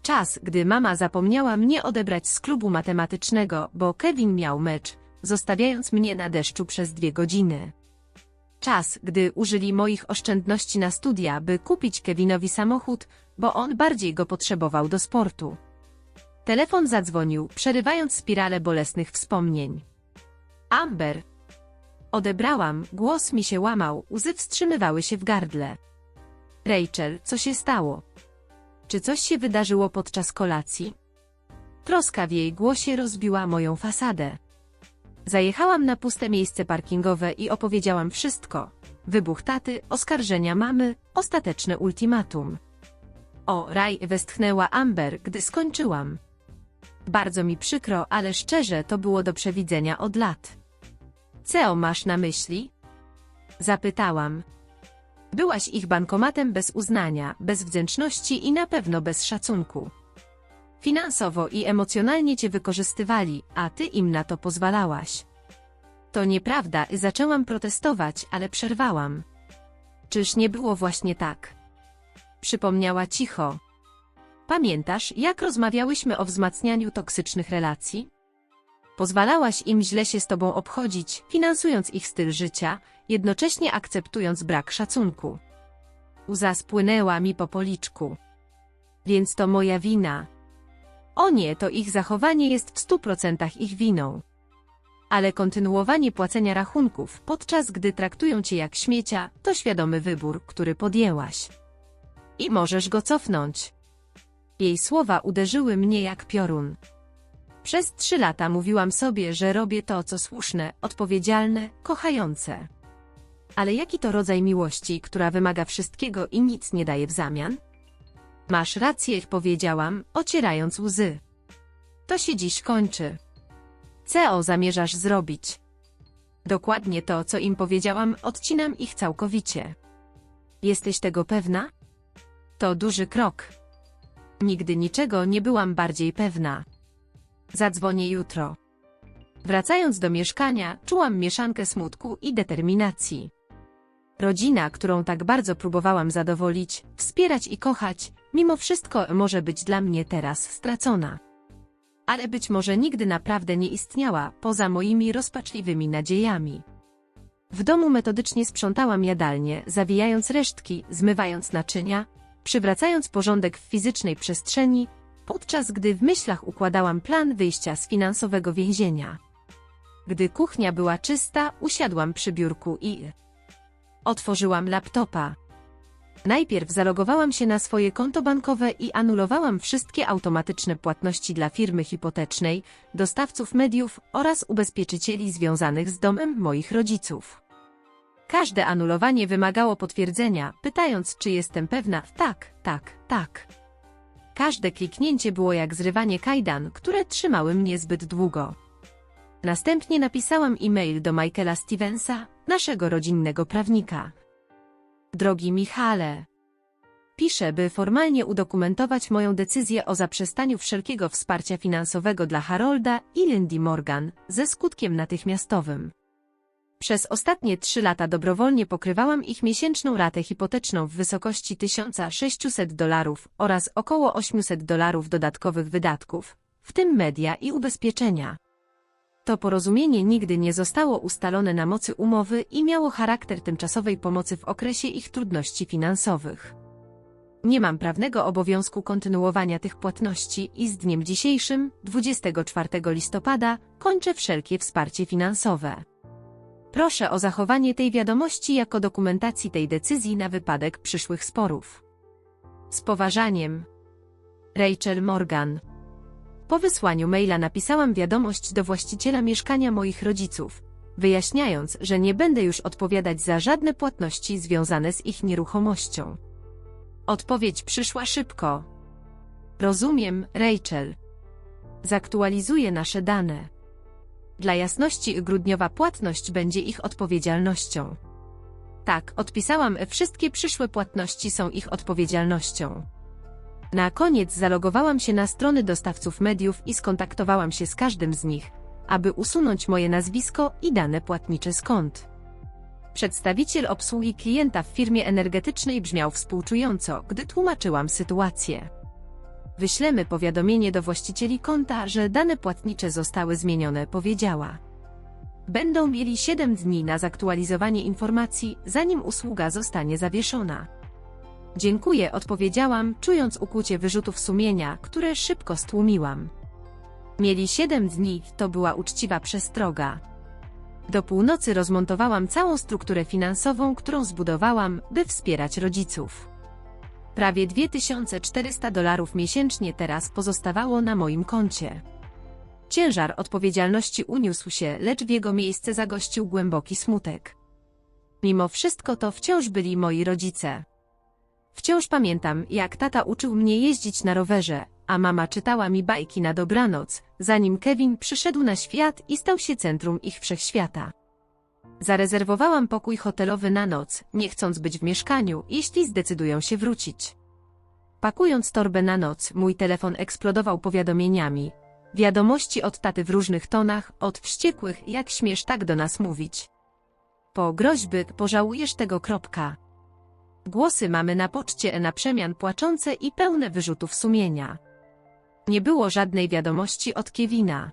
Czas, gdy mama zapomniała mnie odebrać z klubu matematycznego, bo Kevin miał mecz, zostawiając mnie na deszczu przez 2 godziny. Czas, gdy użyli moich oszczędności na studia, by kupić Kevinowi samochód, bo on bardziej go potrzebował do sportu. Telefon zadzwonił, przerywając spiralę bolesnych wspomnień. Amber. Odebrałam, głos mi się łamał, łzy wstrzymywały się w gardle. Rachel, co się stało? Czy coś się wydarzyło podczas kolacji? Troska w jej głosie rozbiła moją fasadę. Zajechałam na puste miejsce parkingowe i opowiedziałam wszystko. Wybuch taty, oskarżenia mamy, ostateczne ultimatum. O, raj, westchnęła Amber, gdy skończyłam. Bardzo mi przykro, ale szczerze to było do przewidzenia od lat. Co masz na myśli? Zapytałam. Byłaś ich bankomatem bez uznania, bez wdzięczności i na pewno bez szacunku. Finansowo i emocjonalnie cię wykorzystywali, a ty im na to pozwalałaś. To nieprawda, zaczęłam protestować, ale przerwałam. Czyż nie było właśnie tak? Przypomniała cicho. Pamiętasz, jak rozmawiałyśmy o wzmacnianiu toksycznych relacji? Pozwalałaś im źle się z tobą obchodzić, finansując ich styl życia, jednocześnie akceptując brak szacunku. Łza spłynęła mi po policzku. Więc to moja wina. O nie, to ich zachowanie jest w 100% ich winą. Ale kontynuowanie płacenia rachunków, podczas gdy traktują cię jak śmiecia, to świadomy wybór, który podjęłaś. I możesz go cofnąć. Jej słowa uderzyły mnie jak piorun. Przez 3 lata mówiłam sobie, że robię to, co słuszne, odpowiedzialne, kochające. Ale jaki to rodzaj miłości, która wymaga wszystkiego i nic nie daje w zamian? Masz rację, powiedziałam, ocierając łzy. To się dziś kończy. Co zamierzasz zrobić? Dokładnie to, co im powiedziałam, odcinam ich całkowicie. Jesteś tego pewna? To duży krok. Nigdy niczego nie byłam bardziej pewna. Zadzwonię jutro. Wracając do mieszkania, czułam mieszankę smutku i determinacji. Rodzina, którą tak bardzo próbowałam zadowolić, wspierać i kochać, mimo wszystko może być dla mnie teraz stracona. Ale być może nigdy naprawdę nie istniała, poza moimi rozpaczliwymi nadziejami. W domu metodycznie sprzątałam jadalnię, zawijając resztki, zmywając naczynia, przywracając porządek w fizycznej przestrzeni, podczas gdy w myślach układałam plan wyjścia z finansowego więzienia. Gdy kuchnia była czysta, usiadłam przy biurku i otworzyłam laptopa. Najpierw zalogowałam się na swoje konto bankowe i anulowałam wszystkie automatyczne płatności dla firmy hipotecznej, dostawców mediów oraz ubezpieczycieli związanych z domem moich rodziców. Każde anulowanie wymagało potwierdzenia, pytając, czy jestem pewna, tak. Każde kliknięcie było jak zrywanie kajdan, które trzymały mnie zbyt długo. Następnie napisałam e-mail do Michaela Stevensa, naszego rodzinnego prawnika. Drogi Michale, piszę, by formalnie udokumentować moją decyzję o zaprzestaniu wszelkiego wsparcia finansowego dla Harolda i Lindy Morgan, ze skutkiem natychmiastowym. Przez ostatnie 3 lata dobrowolnie pokrywałam ich miesięczną ratę hipoteczną w wysokości $1600 oraz około $800 dodatkowych wydatków, w tym media i ubezpieczenia. To porozumienie nigdy nie zostało ustalone na mocy umowy i miało charakter tymczasowej pomocy w okresie ich trudności finansowych. Nie mam prawnego obowiązku kontynuowania tych płatności i z dniem dzisiejszym, 24 listopada, kończę wszelkie wsparcie finansowe. Proszę o zachowanie tej wiadomości jako dokumentacji tej decyzji na wypadek przyszłych sporów. Z poważaniem. Rachel Morgan. Po wysłaniu maila napisałam wiadomość do właściciela mieszkania moich rodziców, wyjaśniając, że nie będę już odpowiadać za żadne płatności związane z ich nieruchomością. Odpowiedź przyszła szybko. Rozumiem, Rachel. Zaktualizuję nasze dane. Dla jasności, grudniowa płatność będzie ich odpowiedzialnością. Tak, odpisałam, wszystkie przyszłe płatności są ich odpowiedzialnością. Na koniec zalogowałam się na strony dostawców mediów i skontaktowałam się z każdym z nich, aby usunąć moje nazwisko i dane płatnicze z kont. Przedstawiciel obsługi klienta w firmie energetycznej brzmiał współczująco, gdy tłumaczyłam sytuację. Wyślemy powiadomienie do właścicieli konta, że dane płatnicze zostały zmienione, powiedziała. Będą mieli 7 dni na zaktualizowanie informacji, zanim usługa zostanie zawieszona. Dziękuję, odpowiedziałam, czując ukłucie wyrzutów sumienia, które szybko stłumiłam. Mieli 7 dni, to była uczciwa przestroga. Do północy rozmontowałam całą strukturę finansową, którą zbudowałam, by wspierać rodziców. Prawie $2400 miesięcznie teraz pozostawało na moim koncie. Ciężar odpowiedzialności uniósł się, lecz w jego miejsce zagościł głęboki smutek. Mimo wszystko to wciąż byli moi rodzice. Wciąż pamiętam, jak tata uczył mnie jeździć na rowerze, a mama czytała mi bajki na dobranoc, zanim Kevin przyszedł na świat i stał się centrum ich wszechświata. Zarezerwowałam pokój hotelowy na noc, nie chcąc być w mieszkaniu, jeśli zdecydują się wrócić. Pakując torbę na noc, mój telefon eksplodował powiadomieniami. Wiadomości od taty w różnych tonach, od wściekłych, jak śmiesz tak do nas mówić. Po groźby, pożałujesz tego. Głosy mamy na poczcie na przemian płaczące i pełne wyrzutów sumienia. Nie było żadnej wiadomości od Kevina.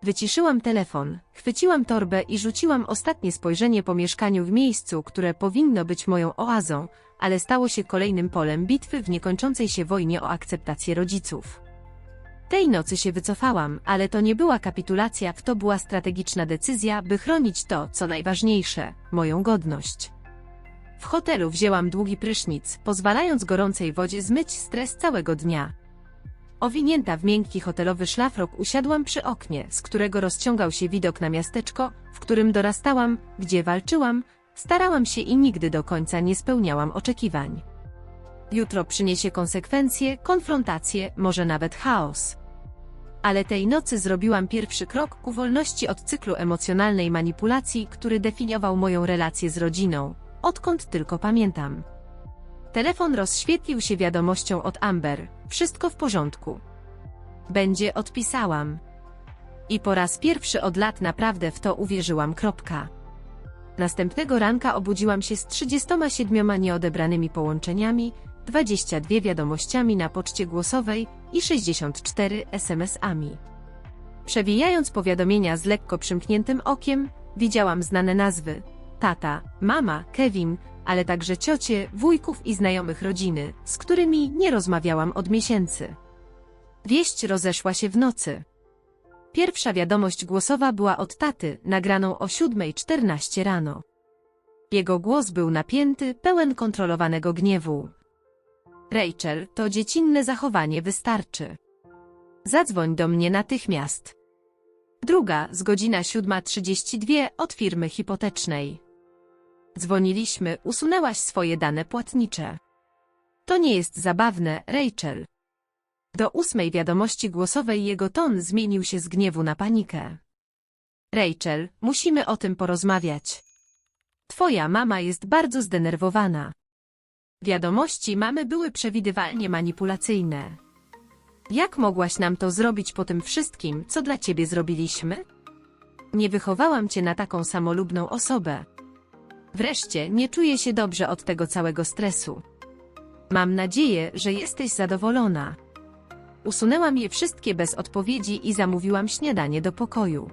Wyciszyłam telefon, chwyciłam torbę i rzuciłam ostatnie spojrzenie po mieszkaniu w miejscu, które powinno być moją oazą, ale stało się kolejnym polem bitwy w niekończącej się wojnie o akceptację rodziców. Tej nocy się wycofałam, ale to nie była kapitulacja, to była strategiczna decyzja, by chronić to, co najważniejsze, moją godność. W hotelu wzięłam długi prysznic, pozwalając gorącej wodzie zmyć stres całego dnia. Owinięta w miękki hotelowy szlafrok usiadłam przy oknie, z którego rozciągał się widok na miasteczko, w którym dorastałam, gdzie walczyłam, starałam się i nigdy do końca nie spełniałam oczekiwań. Jutro przyniesie konsekwencje, konfrontacje, może nawet chaos. Ale tej nocy zrobiłam pierwszy krok ku wolności od cyklu emocjonalnej manipulacji, który definiował moją relację z rodziną, odkąd tylko pamiętam. Telefon rozświetlił się wiadomością od Amber. Wszystko w porządku. Będzie, odpisałam. I po raz pierwszy od lat naprawdę w to uwierzyłam. Następnego ranka obudziłam się z 37 nieodebranymi połączeniami, 22 wiadomościami na poczcie głosowej i 64 SMS-ami. Przewijając powiadomienia z lekko przymkniętym okiem, widziałam znane nazwy. Tata, mama, Kevin, ale także ciocie, wujków i znajomych rodziny, z którymi nie rozmawiałam od miesięcy. Wieść rozeszła się w nocy. Pierwsza wiadomość głosowa była od taty, nagraną o 7:14 rano. Jego głos był napięty, pełen kontrolowanego gniewu. Rachel, to dziecinne zachowanie wystarczy. Zadzwoń do mnie natychmiast. Druga, z godzina 7:32 od firmy hipotecznej. Dzwoniliśmy, usunęłaś swoje dane płatnicze. To nie jest zabawne, Rachel. Do 8 wiadomości głosowej jego ton zmienił się z gniewu na panikę. Rachel, musimy o tym porozmawiać. Twoja mama jest bardzo zdenerwowana. Wiadomości mamy były przewidywalnie manipulacyjne. Jak mogłaś nam to zrobić po tym wszystkim, co dla ciebie zrobiliśmy? Nie wychowałam cię na taką samolubną osobę. Wreszcie, nie czuję się dobrze od tego całego stresu. Mam nadzieję, że jesteś zadowolona. Usunęłam je wszystkie bez odpowiedzi i zamówiłam śniadanie do pokoju.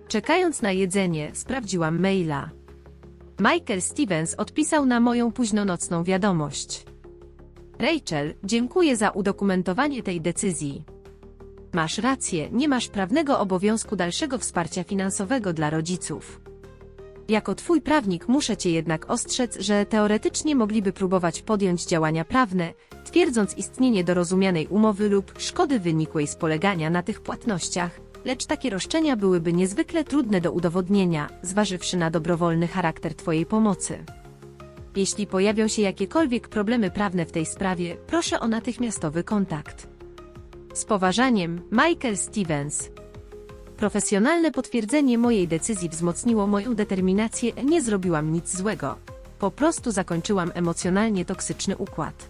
Czekając na jedzenie, sprawdziłam maila. Michael Stevens odpisał na moją późnonocną wiadomość. Rachel, dziękuję za udokumentowanie tej decyzji. Masz rację, nie masz prawnego obowiązku dalszego wsparcia finansowego dla rodziców. Jako twój prawnik muszę cię jednak ostrzec, że teoretycznie mogliby próbować podjąć działania prawne, twierdząc istnienie dorozumianej umowy lub szkody wynikłej z polegania na tych płatnościach, lecz takie roszczenia byłyby niezwykle trudne do udowodnienia, zważywszy na dobrowolny charakter twojej pomocy. Jeśli pojawią się jakiekolwiek problemy prawne w tej sprawie, proszę o natychmiastowy kontakt. Z poważaniem, Michael Stevens. Profesjonalne potwierdzenie mojej decyzji wzmocniło moją determinację, nie zrobiłam nic złego. Po prostu zakończyłam emocjonalnie toksyczny układ.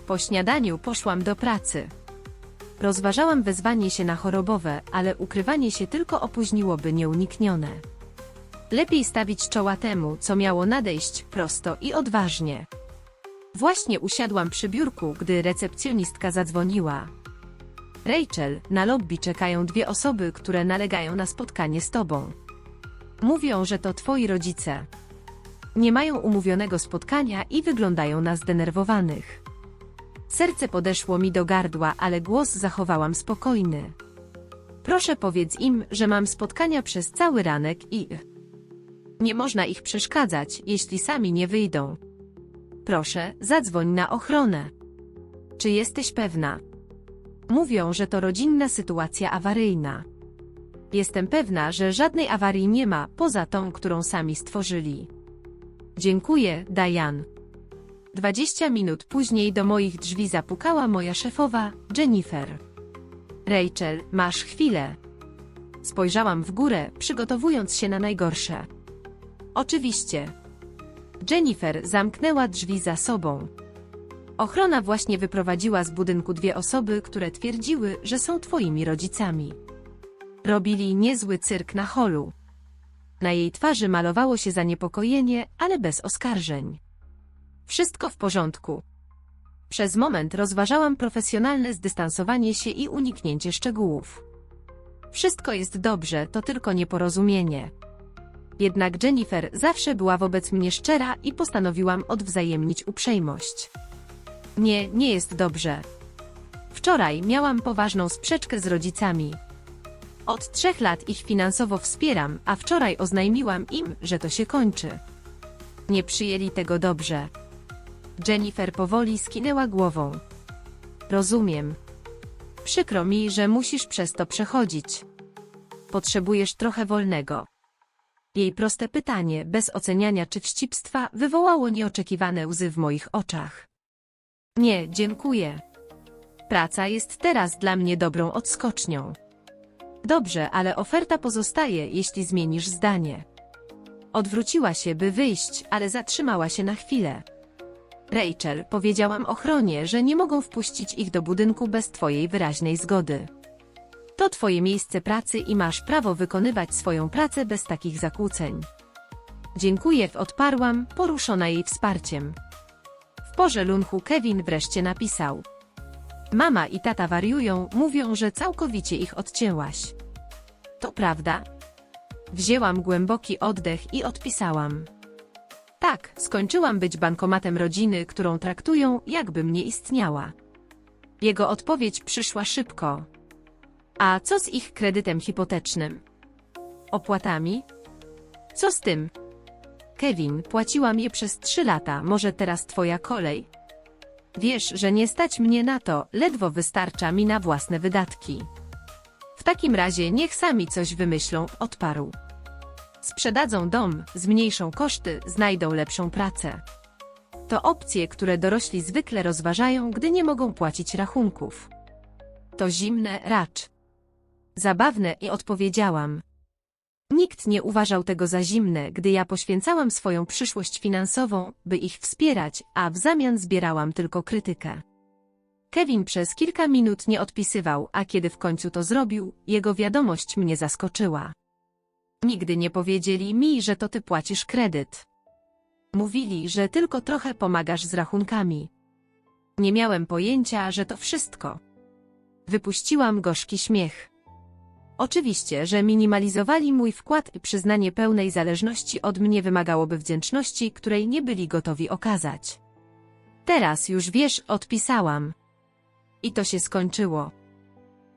Po śniadaniu poszłam do pracy. Rozważałam wezwanie się na chorobowe, ale ukrywanie się tylko opóźniłoby nieuniknione. Lepiej stawić czoła temu, co miało nadejść, prosto i odważnie. Właśnie usiadłam przy biurku, gdy recepcjonistka zadzwoniła. Rachel, na lobby czekają 2 osoby, które nalegają na spotkanie z tobą. Mówią, że to twoi rodzice. Nie mają umówionego spotkania i wyglądają na zdenerwowanych. Serce podeszło mi do gardła, ale głos zachowałam spokojny. Proszę powiedz im, że mam spotkania przez cały ranek i... Nie można ich przeszkadzać, jeśli sami nie wyjdą. Proszę, zadzwoń na ochronę. Czy jesteś pewna? Mówią, że to rodzinna sytuacja awaryjna. Jestem pewna, że żadnej awarii nie ma, poza tą, którą sami stworzyli. Dziękuję, Diane. 20 minut później do moich drzwi zapukała moja szefowa, Jennifer. Rachel, masz chwilę. Spojrzałam w górę, przygotowując się na najgorsze. Oczywiście. Jennifer zamknęła drzwi za sobą. Ochrona właśnie wyprowadziła z budynku 2 osoby, które twierdziły, że są twoimi rodzicami. Robili niezły cyrk na holu. Na jej twarzy malowało się zaniepokojenie, ale bez oskarżeń. Wszystko w porządku. Przez moment rozważałam profesjonalne zdystansowanie się i uniknięcie szczegółów. Wszystko jest dobrze, to tylko nieporozumienie. Jednak Jennifer zawsze była wobec mnie szczera i postanowiłam odwzajemnić uprzejmość. Nie, nie jest dobrze. Wczoraj miałam poważną sprzeczkę z rodzicami. Od 3 lat ich finansowo wspieram, a wczoraj oznajmiłam im, że to się kończy. Nie przyjęli tego dobrze. Jennifer powoli skinęła głową. Rozumiem. Przykro mi, że musisz przez to przechodzić. Potrzebujesz trochę wolnego. Jej proste pytanie, bez oceniania czy wścibstwa, wywołało nieoczekiwane łzy w moich oczach. Nie, dziękuję. Praca jest teraz dla mnie dobrą odskocznią. Dobrze, ale oferta pozostaje, jeśli zmienisz zdanie. Odwróciła się, by wyjść, ale zatrzymała się na chwilę. Rachel, powiedziałam ochronie, że nie mogą wpuścić ich do budynku bez twojej wyraźnej zgody. To twoje miejsce pracy i masz prawo wykonywać swoją pracę bez takich zakłóceń. Dziękuję, odparłam, poruszona jej wsparciem. W porze lunchu Kevin wreszcie napisał. Mama i tata wariują, mówią, że całkowicie ich odcięłaś. To prawda? Wzięłam głęboki oddech i odpisałam. Tak, skończyłam być bankomatem rodziny, którą traktują, jakbym nie istniała. Jego odpowiedź przyszła szybko. A co z ich kredytem hipotecznym? Opłatami? Co z tym? Kevin, płaciłam je przez 3 lata, może teraz twoja kolej? Wiesz, że nie stać mnie na to, ledwo wystarcza mi na własne wydatki. W takim razie niech sami coś wymyślą, odparł. Sprzedadzą dom, zmniejszą koszty, znajdą lepszą pracę. To opcje, które dorośli zwykle rozważają, gdy nie mogą płacić rachunków. To zimne, racz. Zabawne i odpowiedziałam. Nikt nie uważał tego za zimne, gdy ja poświęcałam swoją przyszłość finansową, by ich wspierać, a w zamian zbierałam tylko krytykę. Kevin przez kilka minut nie odpisywał, a kiedy w końcu to zrobił, jego wiadomość mnie zaskoczyła. Nigdy nie powiedzieli mi, że to ty płacisz kredyt. Mówili, że tylko trochę pomagasz z rachunkami. Nie miałem pojęcia, że to wszystko. Wypuściłam gorzki śmiech. Oczywiście, że minimalizowali mój wkład i przyznanie pełnej zależności od mnie wymagałoby wdzięczności, której nie byli gotowi okazać. Teraz już wiesz, odpisałam. I to się skończyło.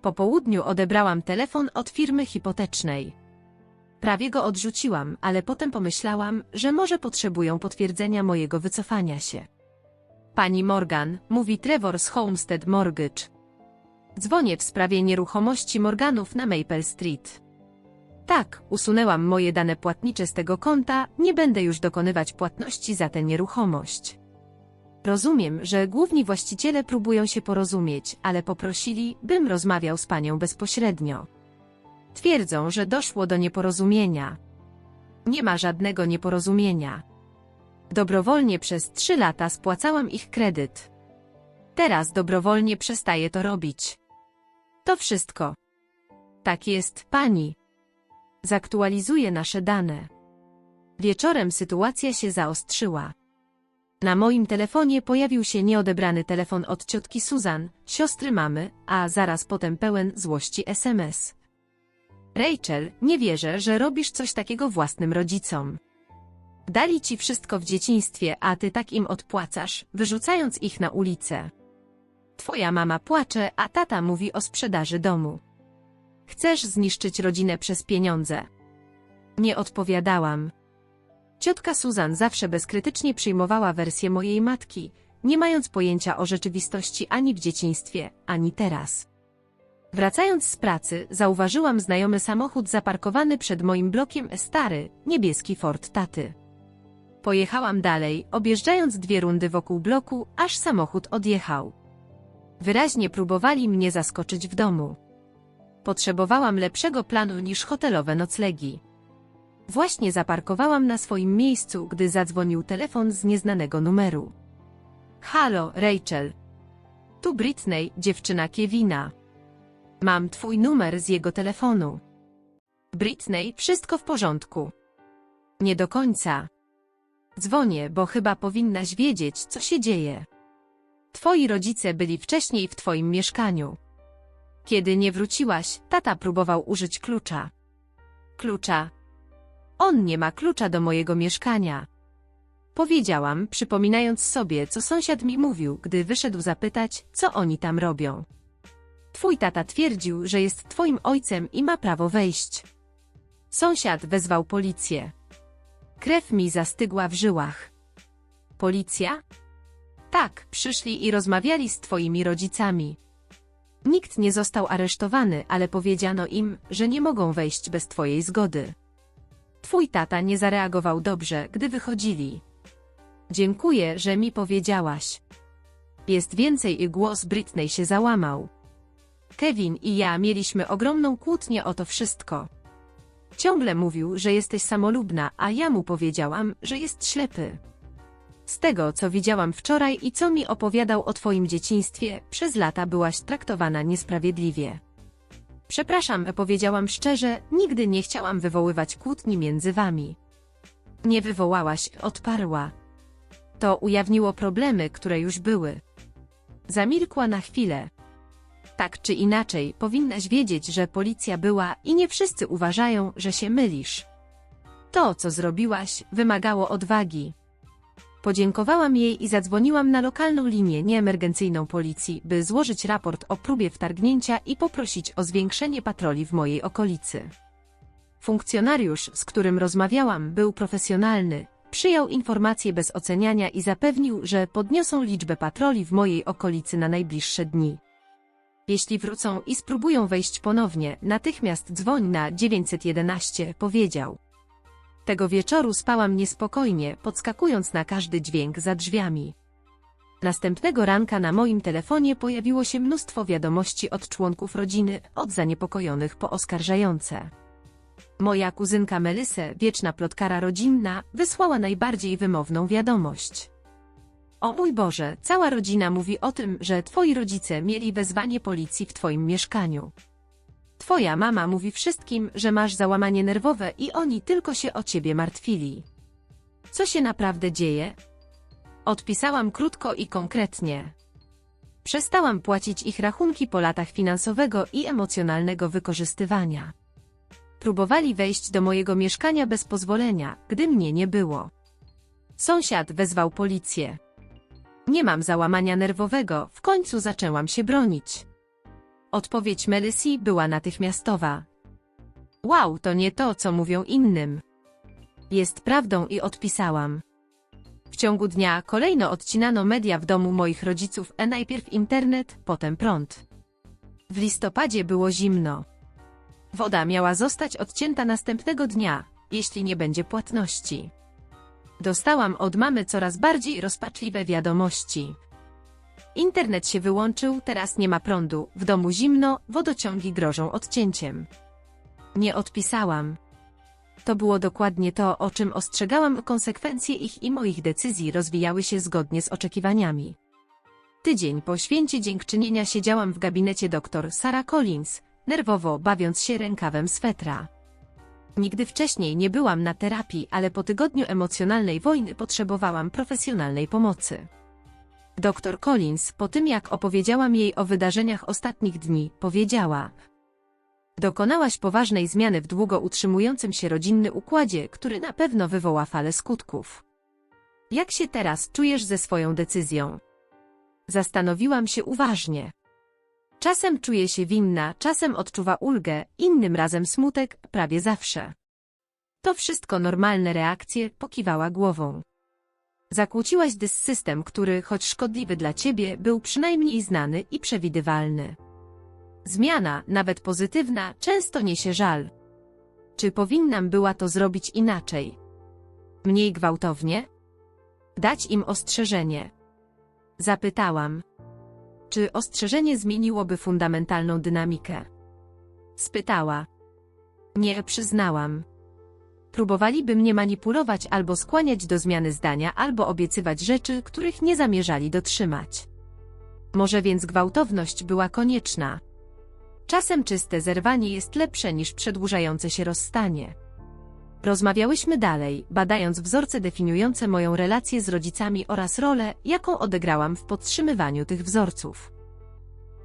Po południu odebrałam telefon od firmy hipotecznej. Prawie go odrzuciłam, ale potem pomyślałam, że może potrzebują potwierdzenia mojego wycofania się. Pani Morgan, mówi Trevor z Homestead Mortgage. Dzwonię w sprawie nieruchomości Morganów na Maple Street. Tak, usunęłam moje dane płatnicze z tego konta, nie będę już dokonywać płatności za tę nieruchomość. Rozumiem, że główni właściciele próbują się porozumieć, ale poprosili, bym rozmawiał z panią bezpośrednio. Twierdzą, że doszło do nieporozumienia. Nie ma żadnego nieporozumienia. Dobrowolnie przez 3 lata spłacałam ich kredyt. Teraz dobrowolnie przestaję to robić. To wszystko. Tak jest, pani. Zaktualizuję nasze dane. Wieczorem sytuacja się zaostrzyła. Na moim telefonie pojawił się nieodebrany telefon od ciotki Susan, siostry mamy, a zaraz potem pełen złości SMS. Rachel, nie wierzę, że robisz coś takiego własnym rodzicom. Dali ci wszystko w dzieciństwie, a ty tak im odpłacasz, wyrzucając ich na ulicę. Twoja mama płacze, a tata mówi o sprzedaży domu. Chcesz zniszczyć rodzinę przez pieniądze. Nie odpowiadałam. Ciotka Susan zawsze bezkrytycznie przyjmowała wersję mojej matki, nie mając pojęcia o rzeczywistości ani w dzieciństwie, ani teraz. Wracając z pracy, zauważyłam znajomy samochód zaparkowany przed moim blokiem, stary, niebieski Ford taty. Pojechałam dalej, objeżdżając 2 rundy wokół bloku, aż samochód odjechał. Wyraźnie próbowali mnie zaskoczyć w domu. Potrzebowałam lepszego planu niż hotelowe noclegi. Właśnie zaparkowałam na swoim miejscu, gdy zadzwonił telefon z nieznanego numeru. Halo, Rachel. Tu Britney, dziewczyna Kevina. Mam twój numer z jego telefonu. Britney, wszystko w porządku. Nie do końca. Dzwonię, bo chyba powinnaś wiedzieć, co się dzieje. Twoi rodzice byli wcześniej w twoim mieszkaniu. Kiedy nie wróciłaś, tata próbował użyć klucza. Klucza? On nie ma klucza do mojego mieszkania. Powiedziałam, przypominając sobie, co sąsiad mi mówił, gdy wyszedł zapytać, co oni tam robią. Twój tata twierdził, że jest twoim ojcem i ma prawo wejść. Sąsiad wezwał policję. Krew mi zastygła w żyłach. Policja? Tak, przyszli i rozmawiali z twoimi rodzicami. Nikt nie został aresztowany, ale powiedziano im, że nie mogą wejść bez twojej zgody. Twój tata nie zareagował dobrze, gdy wychodzili. Dziękuję, że mi powiedziałaś. Jest więcej i głos Britney się załamał. Kevin i ja mieliśmy ogromną kłótnię o to wszystko. Ciągle mówił, że jesteś samolubna, a ja mu powiedziałam, że jest ślepy. Z tego, co widziałam wczoraj i co mi opowiadał o twoim dzieciństwie, przez lata byłaś traktowana niesprawiedliwie. Przepraszam, powiedziałam szczerze, nigdy nie chciałam wywoływać kłótni między wami. Nie wywołałaś, odparła. To ujawniło problemy, które już były. Zamilkła na chwilę. Tak czy inaczej, powinnaś wiedzieć, że policja była i nie wszyscy uważają, że się mylisz. To, co zrobiłaś, wymagało odwagi. Podziękowałam jej i zadzwoniłam na lokalną linię nieemergencyjną policji, by złożyć raport o próbie wtargnięcia i poprosić o zwiększenie patroli w mojej okolicy. Funkcjonariusz, z którym rozmawiałam, był profesjonalny, przyjął informacje bez oceniania i zapewnił, że podniosą liczbę patroli w mojej okolicy na najbliższe dni. Jeśli wrócą i spróbują wejść ponownie, natychmiast dzwoń na 911, powiedział. Tego wieczoru spałam niespokojnie, podskakując na każdy dźwięk za drzwiami. Następnego ranka na moim telefonie pojawiło się mnóstwo wiadomości od członków rodziny, od zaniepokojonych po oskarżające. Moja kuzynka Melissa, wieczna plotkara rodzinna, wysłała najbardziej wymowną wiadomość. O mój Boże, cała rodzina mówi o tym, że twoi rodzice mieli wezwanie policji w twoim mieszkaniu. Twoja mama mówi wszystkim, że masz załamanie nerwowe i oni tylko się o ciebie martwili. Co się naprawdę dzieje? Odpisałam krótko i konkretnie. Przestałam płacić ich rachunki po latach finansowego i emocjonalnego wykorzystywania. Próbowali wejść do mojego mieszkania bez pozwolenia, gdy mnie nie było. Sąsiad wezwał policję. Nie mam załamania nerwowego, w końcu zaczęłam się bronić. Odpowiedź Melissy była natychmiastowa. Wow, to nie to, co mówią innym. Jest prawdą i odpisałam. W ciągu dnia kolejno odcinano media w domu moich rodziców, najpierw internet, potem prąd. W listopadzie było zimno. Woda miała zostać odcięta następnego dnia, jeśli nie będzie płatności. Dostałam od mamy coraz bardziej rozpaczliwe wiadomości. Internet się wyłączył, teraz nie ma prądu, w domu zimno, wodociągi grożą odcięciem. Nie odpisałam. To było dokładnie to, o czym ostrzegałam, konsekwencje ich i moich decyzji rozwijały się zgodnie z oczekiwaniami. Tydzień po święcie dziękczynienia siedziałam w gabinecie dr Sarah Collins, nerwowo bawiąc się rękawem swetra. Nigdy wcześniej nie byłam na terapii, ale po tygodniu emocjonalnej wojny potrzebowałam profesjonalnej pomocy. Dr Collins, po tym jak opowiedziałam jej o wydarzeniach ostatnich dni, powiedziała: dokonałaś poważnej zmiany w długo utrzymującym się rodzinnym układzie, który na pewno wywoła falę skutków. Jak się teraz czujesz ze swoją decyzją? Zastanowiłam się uważnie. Czasem czuję się winna, czasem odczuwa ulgę, innym razem smutek, prawie zawsze. To wszystko normalne reakcje, pokiwała głową. Zakłóciłaś system, który, choć szkodliwy dla ciebie, był przynajmniej znany i przewidywalny. Zmiana, nawet pozytywna, często niesie żal. Czy powinnam była to zrobić inaczej? Mniej gwałtownie? Dać im ostrzeżenie? Zapytałam. Czy ostrzeżenie zmieniłoby fundamentalną dynamikę? Spytała. Nie, przyznałam. Próbowaliby mnie manipulować albo skłaniać do zmiany zdania, albo obiecywać rzeczy, których nie zamierzali dotrzymać. Może więc gwałtowność była konieczna. Czasem czyste zerwanie jest lepsze niż przedłużające się rozstanie. Rozmawiałyśmy dalej, badając wzorce definiujące moją relację z rodzicami oraz rolę, jaką odegrałam w podtrzymywaniu tych wzorców.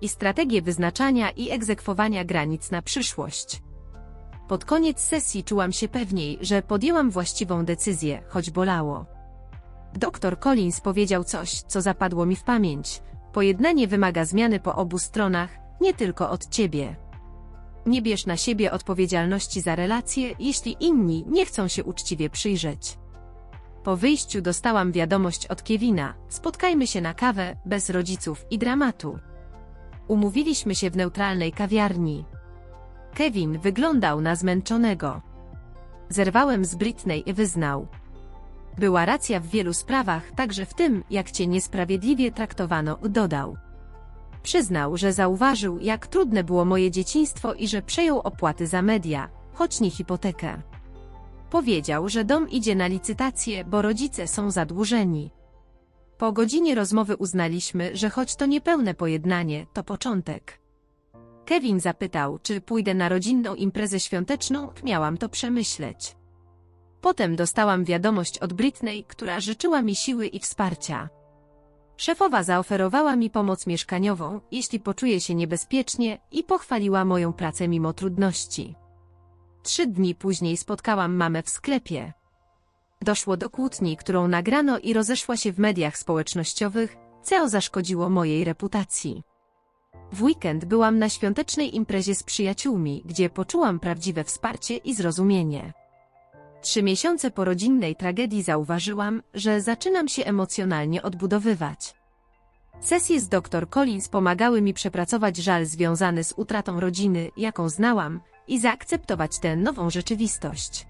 I strategię wyznaczania i egzekwowania granic na przyszłość. Pod koniec sesji czułam się pewniej, że podjęłam właściwą decyzję, choć bolało. Dr Collins powiedział coś, co zapadło mi w pamięć. Pojednanie wymaga zmiany po obu stronach, nie tylko od ciebie. Nie bierz na siebie odpowiedzialności za relacje, jeśli inni nie chcą się uczciwie przyjrzeć. Po wyjściu dostałam wiadomość od Kevina: spotkajmy się na kawę, bez rodziców i dramatu. Umówiliśmy się w neutralnej kawiarni. Kevin wyglądał na zmęczonego. Zerwałem z Britney i wyznał. Była racja w wielu sprawach, także w tym, jak cię niesprawiedliwie traktowano, dodał. Przyznał, że zauważył, jak trudne było moje dzieciństwo i że przejął opłaty za media, choć nie hipotekę. Powiedział, że dom idzie na licytację, bo rodzice są zadłużeni. Po godzinie rozmowy uznaliśmy, że choć to niepełne pojednanie, to początek. Kevin zapytał, czy pójdę na rodzinną imprezę świąteczną, miałam to przemyśleć. Potem dostałam wiadomość od Britney, która życzyła mi siły i wsparcia. Szefowa zaoferowała mi pomoc mieszkaniową, jeśli poczuję się niebezpiecznie, i pochwaliła moją pracę mimo trudności. 3 dni później spotkałam mamę w sklepie. Doszło do kłótni, którą nagrano i rozeszła się w mediach społecznościowych, co zaszkodziło mojej reputacji. W weekend byłam na świątecznej imprezie z przyjaciółmi, gdzie poczułam prawdziwe wsparcie i zrozumienie. 3 miesiące po rodzinnej tragedii zauważyłam, że zaczynam się emocjonalnie odbudowywać. Sesje z dr Collins pomagały mi przepracować żal związany z utratą rodziny, jaką znałam, i zaakceptować tę nową rzeczywistość.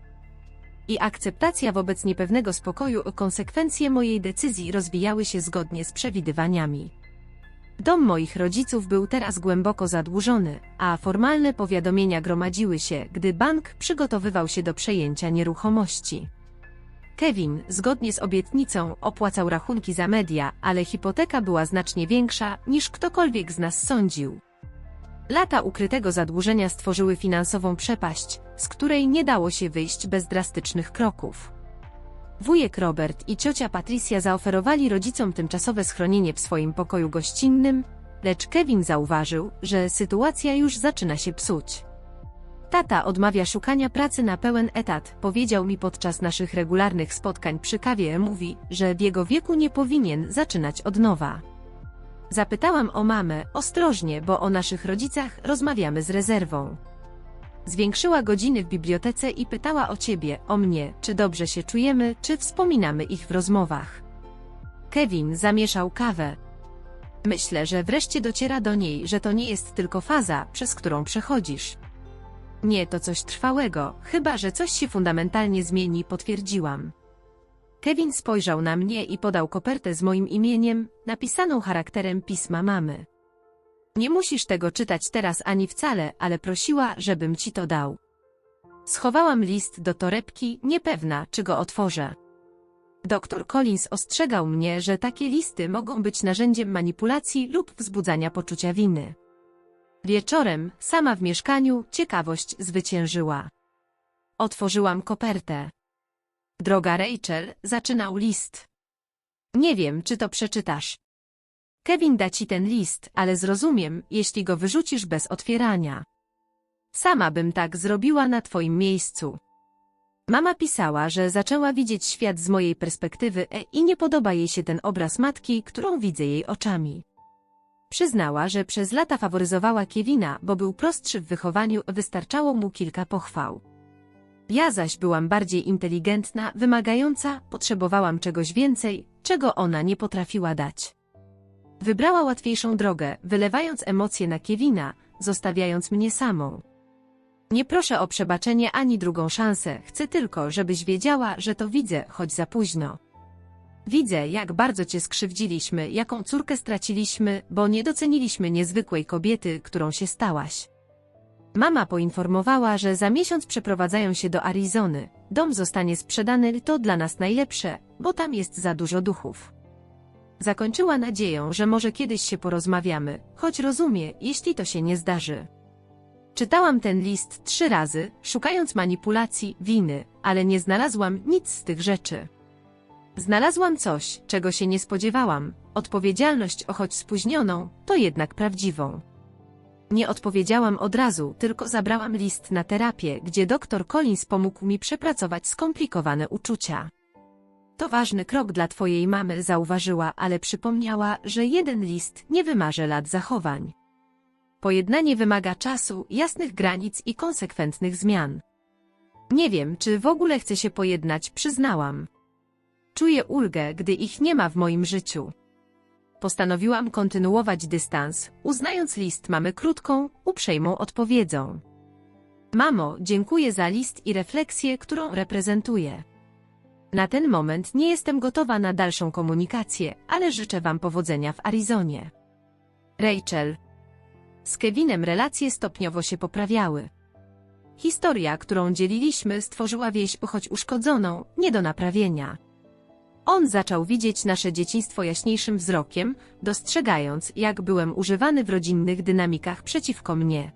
I akceptacja wobec niepewnego spokoju, konsekwencje mojej decyzji rozwijały się zgodnie z przewidywaniami. Dom moich rodziców był teraz głęboko zadłużony, a formalne powiadomienia gromadziły się, gdy bank przygotowywał się do przejęcia nieruchomości. Kevin, zgodnie z obietnicą, opłacał rachunki za media, ale hipoteka była znacznie większa, niż ktokolwiek z nas sądził. Lata ukrytego zadłużenia stworzyły finansową przepaść, z której nie dało się wyjść bez drastycznych kroków. Wujek Robert i ciocia Patricia zaoferowali rodzicom tymczasowe schronienie w swoim pokoju gościnnym, lecz Kevin zauważył, że sytuacja już zaczyna się psuć. Tata odmawia szukania pracy na pełen etat, powiedział mi podczas naszych regularnych spotkań przy kawie. Mówi, że w jego wieku nie powinien zaczynać od nowa. Zapytałam o mamę, ostrożnie, bo o naszych rodzicach rozmawiamy z rezerwą. Zwiększyła godziny w bibliotece i pytała o ciebie, o mnie, czy dobrze się czujemy, czy wspominamy ich w rozmowach. Kevin zamieszał kawę. Myślę, że wreszcie dociera do niej, że to nie jest tylko faza, przez którą przechodzisz. Nie, to coś trwałego, chyba że coś się fundamentalnie zmieni, potwierdziłam. Kevin spojrzał na mnie i podał kopertę z moim imieniem, napisaną charakterem pisma mamy. Nie musisz tego czytać teraz ani wcale, ale prosiła, żebym ci to dał. Schowałam list do torebki, niepewna, czy go otworzę. Dr Collins ostrzegał mnie, że takie listy mogą być narzędziem manipulacji lub wzbudzania poczucia winy. Wieczorem, sama w mieszkaniu, ciekawość zwyciężyła. Otworzyłam kopertę. Droga Rachel, zaczynał list. Nie wiem, czy to przeczytasz. Kevin da ci ten list, ale zrozumiem, jeśli go wyrzucisz bez otwierania. Sama bym tak zrobiła na twoim miejscu. Mama pisała, że zaczęła widzieć świat z mojej perspektywy i nie podoba jej się ten obraz matki, którą widzę jej oczami. Przyznała, że przez lata faworyzowała Kevina, bo był prostszy w wychowaniu, wystarczało mu kilka pochwał. Ja zaś byłam bardziej inteligentna, wymagająca, potrzebowałam czegoś więcej, czego ona nie potrafiła dać. Wybrała łatwiejszą drogę, wylewając emocje na Kevina, zostawiając mnie samą. Nie proszę o przebaczenie ani drugą szansę, chcę tylko, żebyś wiedziała, że to widzę, choć za późno. Widzę, jak bardzo cię skrzywdziliśmy, jaką córkę straciliśmy, bo nie doceniliśmy niezwykłej kobiety, którą się stałaś. Mama poinformowała, że za miesiąc przeprowadzają się do Arizony. Dom zostanie sprzedany, to dla nas najlepsze, bo tam jest za dużo duchów. Zakończyła nadzieją, że może kiedyś się porozmawiamy, choć rozumie, jeśli to się nie zdarzy. Czytałam ten list 3 razy, szukając manipulacji, winy, ale nie znalazłam nic z tych rzeczy. Znalazłam coś, czego się nie spodziewałam, odpowiedzialność o choć spóźnioną, to jednak prawdziwą. Nie odpowiedziałam od razu, tylko zabrałam list na terapię, gdzie dr Collins pomógł mi przepracować skomplikowane uczucia. To ważny krok dla twojej mamy, zauważyła, ale przypomniała, że jeden list nie wymaże lat zachowań. Pojednanie wymaga czasu, jasnych granic i konsekwentnych zmian. Nie wiem, czy w ogóle chcę się pojednać, przyznałam. Czuję ulgę, gdy ich nie ma w moim życiu. Postanowiłam kontynuować dystans, uznając list mamy krótką, uprzejmą odpowiedzią. Mamo, dziękuję za list i refleksję, którą reprezentuję. Na ten moment nie jestem gotowa na dalszą komunikację, ale życzę wam powodzenia w Arizonie. Rachel. Z Kevinem relacje stopniowo się poprawiały. Historia, którą dzieliliśmy, stworzyła więź, choć uszkodzoną, nie do naprawienia. On zaczął widzieć nasze dzieciństwo jaśniejszym wzrokiem, dostrzegając, jak byłem używany w rodzinnych dynamikach przeciwko mnie.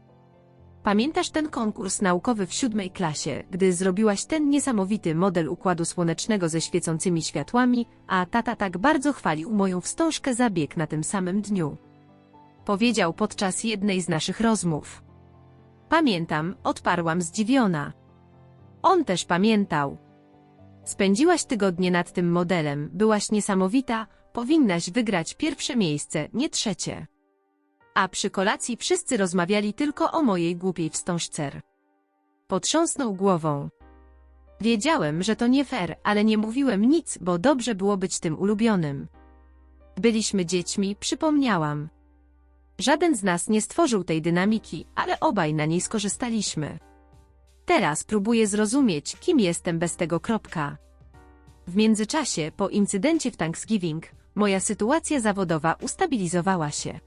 Pamiętasz ten konkurs naukowy w 7. klasie, gdy zrobiłaś ten niesamowity model układu słonecznego ze świecącymi światłami, a tata tak bardzo chwalił moją wstążkę za bieg na tym samym dniu? Powiedział podczas jednej z naszych rozmów. Pamiętam, odparłam zdziwiona. On też pamiętał. Spędziłaś tygodnie nad tym modelem, byłaś niesamowita, powinnaś wygrać 1. miejsce, nie 3. A przy kolacji wszyscy rozmawiali tylko o mojej głupiej wstążce. Potrząsnął głową. Wiedziałem, że to nie fair, ale nie mówiłem nic, bo dobrze było być tym ulubionym. Byliśmy dziećmi, przypomniałam. Żaden z nas nie stworzył tej dynamiki, ale obaj na niej skorzystaliśmy. Teraz próbuję zrozumieć, kim jestem bez tego. W międzyczasie, po incydencie w Thanksgiving, moja sytuacja zawodowa ustabilizowała się.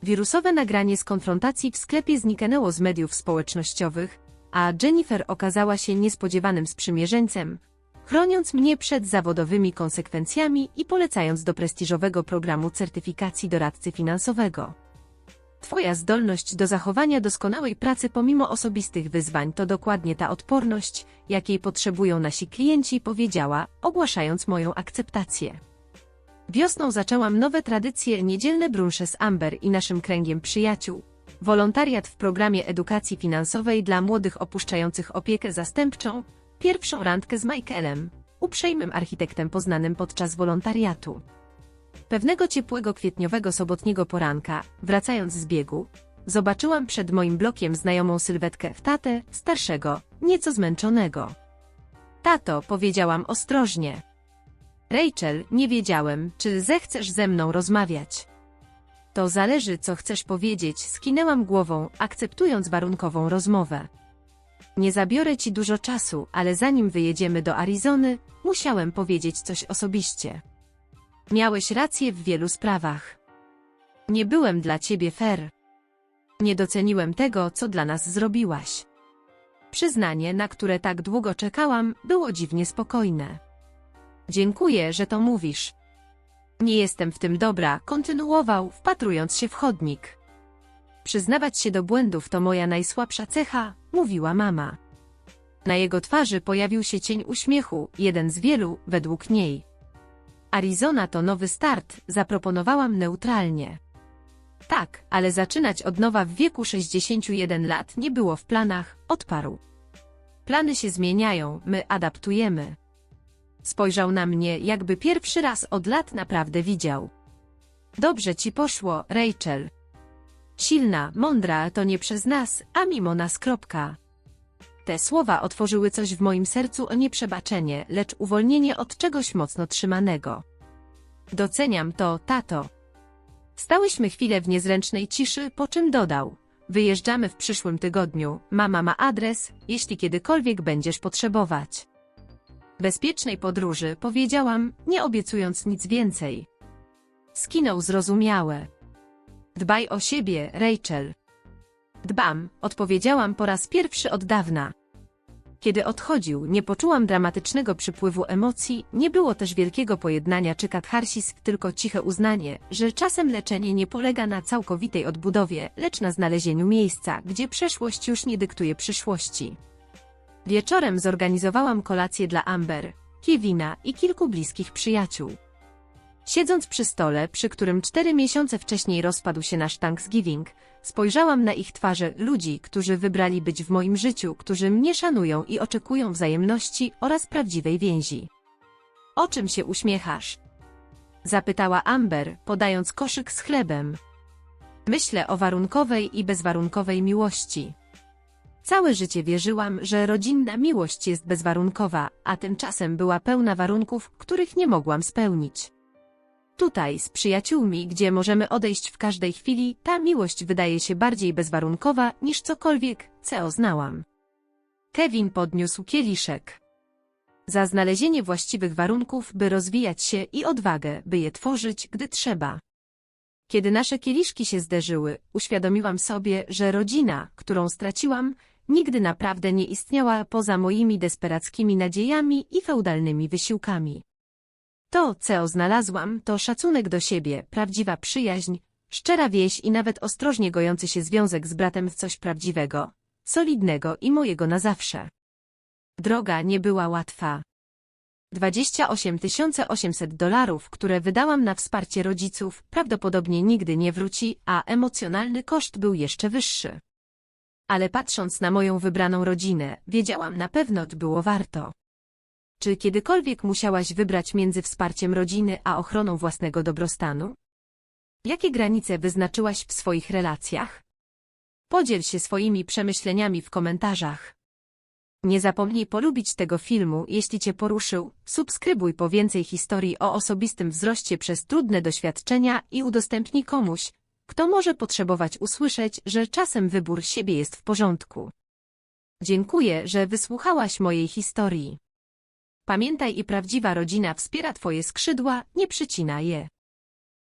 Wirusowe nagranie z konfrontacji w sklepie zniknęło z mediów społecznościowych, a Jennifer okazała się niespodziewanym sprzymierzeńcem, chroniąc mnie przed zawodowymi konsekwencjami i polecając do prestiżowego programu certyfikacji doradcy finansowego. Twoja zdolność do zachowania doskonałej pracy pomimo osobistych wyzwań to dokładnie ta odporność, jakiej potrzebują nasi klienci, powiedziała, ogłaszając moją akceptację. Wiosną zaczęłam nowe tradycje, niedzielne brunsze z Amber i naszym kręgiem przyjaciół, wolontariat w programie edukacji finansowej dla młodych opuszczających opiekę zastępczą, pierwszą randkę z Michaelem, uprzejmym architektem poznanym podczas wolontariatu. Pewnego ciepłego kwietniowego sobotniego poranka, wracając z biegu, zobaczyłam przed moim blokiem znajomą sylwetkę w tatę, starszego, nieco zmęczonego. Tato, powiedziałam ostrożnie. Rachel, nie wiedziałem, czy zechcesz ze mną rozmawiać. To zależy, co chcesz powiedzieć, skinęłam głową, akceptując warunkową rozmowę. Nie zabiorę ci dużo czasu, ale zanim wyjedziemy do Arizony, musiałem powiedzieć coś osobiście. Miałeś rację w wielu sprawach. Nie byłem dla ciebie fair. Nie doceniłem tego, co dla nas zrobiłaś. Przyznanie, na które tak długo czekałam, było dziwnie spokojne. Dziękuję, że to mówisz. Nie jestem w tym dobra, kontynuował, wpatrując się w chodnik. Przyznawać się do błędów to moja najsłabsza cecha, mówiła mama. Na jego twarzy pojawił się cień uśmiechu, jeden z wielu, według niej. Arizona to nowy start, zaproponowałam neutralnie. Tak, ale zaczynać od nowa w wieku 61 lat nie było w planach, odparł. Plany się zmieniają, my adaptujemy. Spojrzał na mnie, jakby pierwszy raz od lat naprawdę widział. Dobrze ci poszło, Rachel. Silna, mądra to nie przez nas, a mimo nas. Te słowa otworzyły coś w moim sercu, nie przebaczenie, lecz uwolnienie od czegoś mocno trzymanego. Doceniam to, tato. Stałyśmy chwilę w niezręcznej ciszy, po czym dodał. Wyjeżdżamy w przyszłym tygodniu, mama ma adres, jeśli kiedykolwiek będziesz potrzebować. Bezpiecznej podróży, powiedziałam, nie obiecując nic więcej. Skinął zrozumiałe. Dbaj o siebie, Rachel. Dbam, odpowiedziałam po raz pierwszy od dawna. Kiedy odchodził, nie poczułam dramatycznego przypływu emocji, nie było też wielkiego pojednania czy katharsis, tylko ciche uznanie, że czasem leczenie nie polega na całkowitej odbudowie, lecz na znalezieniu miejsca, gdzie przeszłość już nie dyktuje przyszłości. Wieczorem zorganizowałam kolację dla Amber, Kevina i kilku bliskich przyjaciół. Siedząc przy stole, przy którym 4 miesiące wcześniej rozpadł się nasz Thanksgiving, spojrzałam na ich twarze, ludzi, którzy wybrali być w moim życiu, którzy mnie szanują i oczekują wzajemności oraz prawdziwej więzi. O czym się uśmiechasz? Zapytała Amber, podając koszyk z chlebem. Myślę o warunkowej i bezwarunkowej miłości. Całe życie wierzyłam, że rodzinna miłość jest bezwarunkowa, a tymczasem była pełna warunków, których nie mogłam spełnić. Tutaj, z przyjaciółmi, gdzie możemy odejść w każdej chwili, ta miłość wydaje się bardziej bezwarunkowa niż cokolwiek, co znałam. Kevin podniósł kieliszek. Za znalezienie właściwych warunków, by rozwijać się i odwagę, by je tworzyć, gdy trzeba. Kiedy nasze kieliszki się zderzyły, uświadomiłam sobie, że rodzina, którą straciłam, nigdy naprawdę nie istniała poza moimi desperackimi nadziejami i feudalnymi wysiłkami. To, co znalazłam, to szacunek do siebie, prawdziwa przyjaźń, szczera więź i nawet ostrożnie gojący się związek z bratem w coś prawdziwego, solidnego i mojego na zawsze. Droga nie była łatwa. $28,800, które wydałam na wsparcie rodziców, prawdopodobnie nigdy nie wróci, a emocjonalny koszt był jeszcze wyższy. Ale patrząc na moją wybraną rodzinę, wiedziałam na pewno, to było warto. Czy kiedykolwiek musiałaś wybrać między wsparciem rodziny a ochroną własnego dobrostanu? Jakie granice wyznaczyłaś w swoich relacjach? Podziel się swoimi przemyśleniami w komentarzach. Nie zapomnij polubić tego filmu, jeśli Cię poruszył, subskrybuj po więcej historii o osobistym wzroście przez trudne doświadczenia i udostępnij komuś, kto może potrzebować usłyszeć, że czasem wybór siebie jest w porządku. Dziękuję, że wysłuchałaś mojej historii. Pamiętaj, i prawdziwa rodzina wspiera Twoje skrzydła, nie przycina je.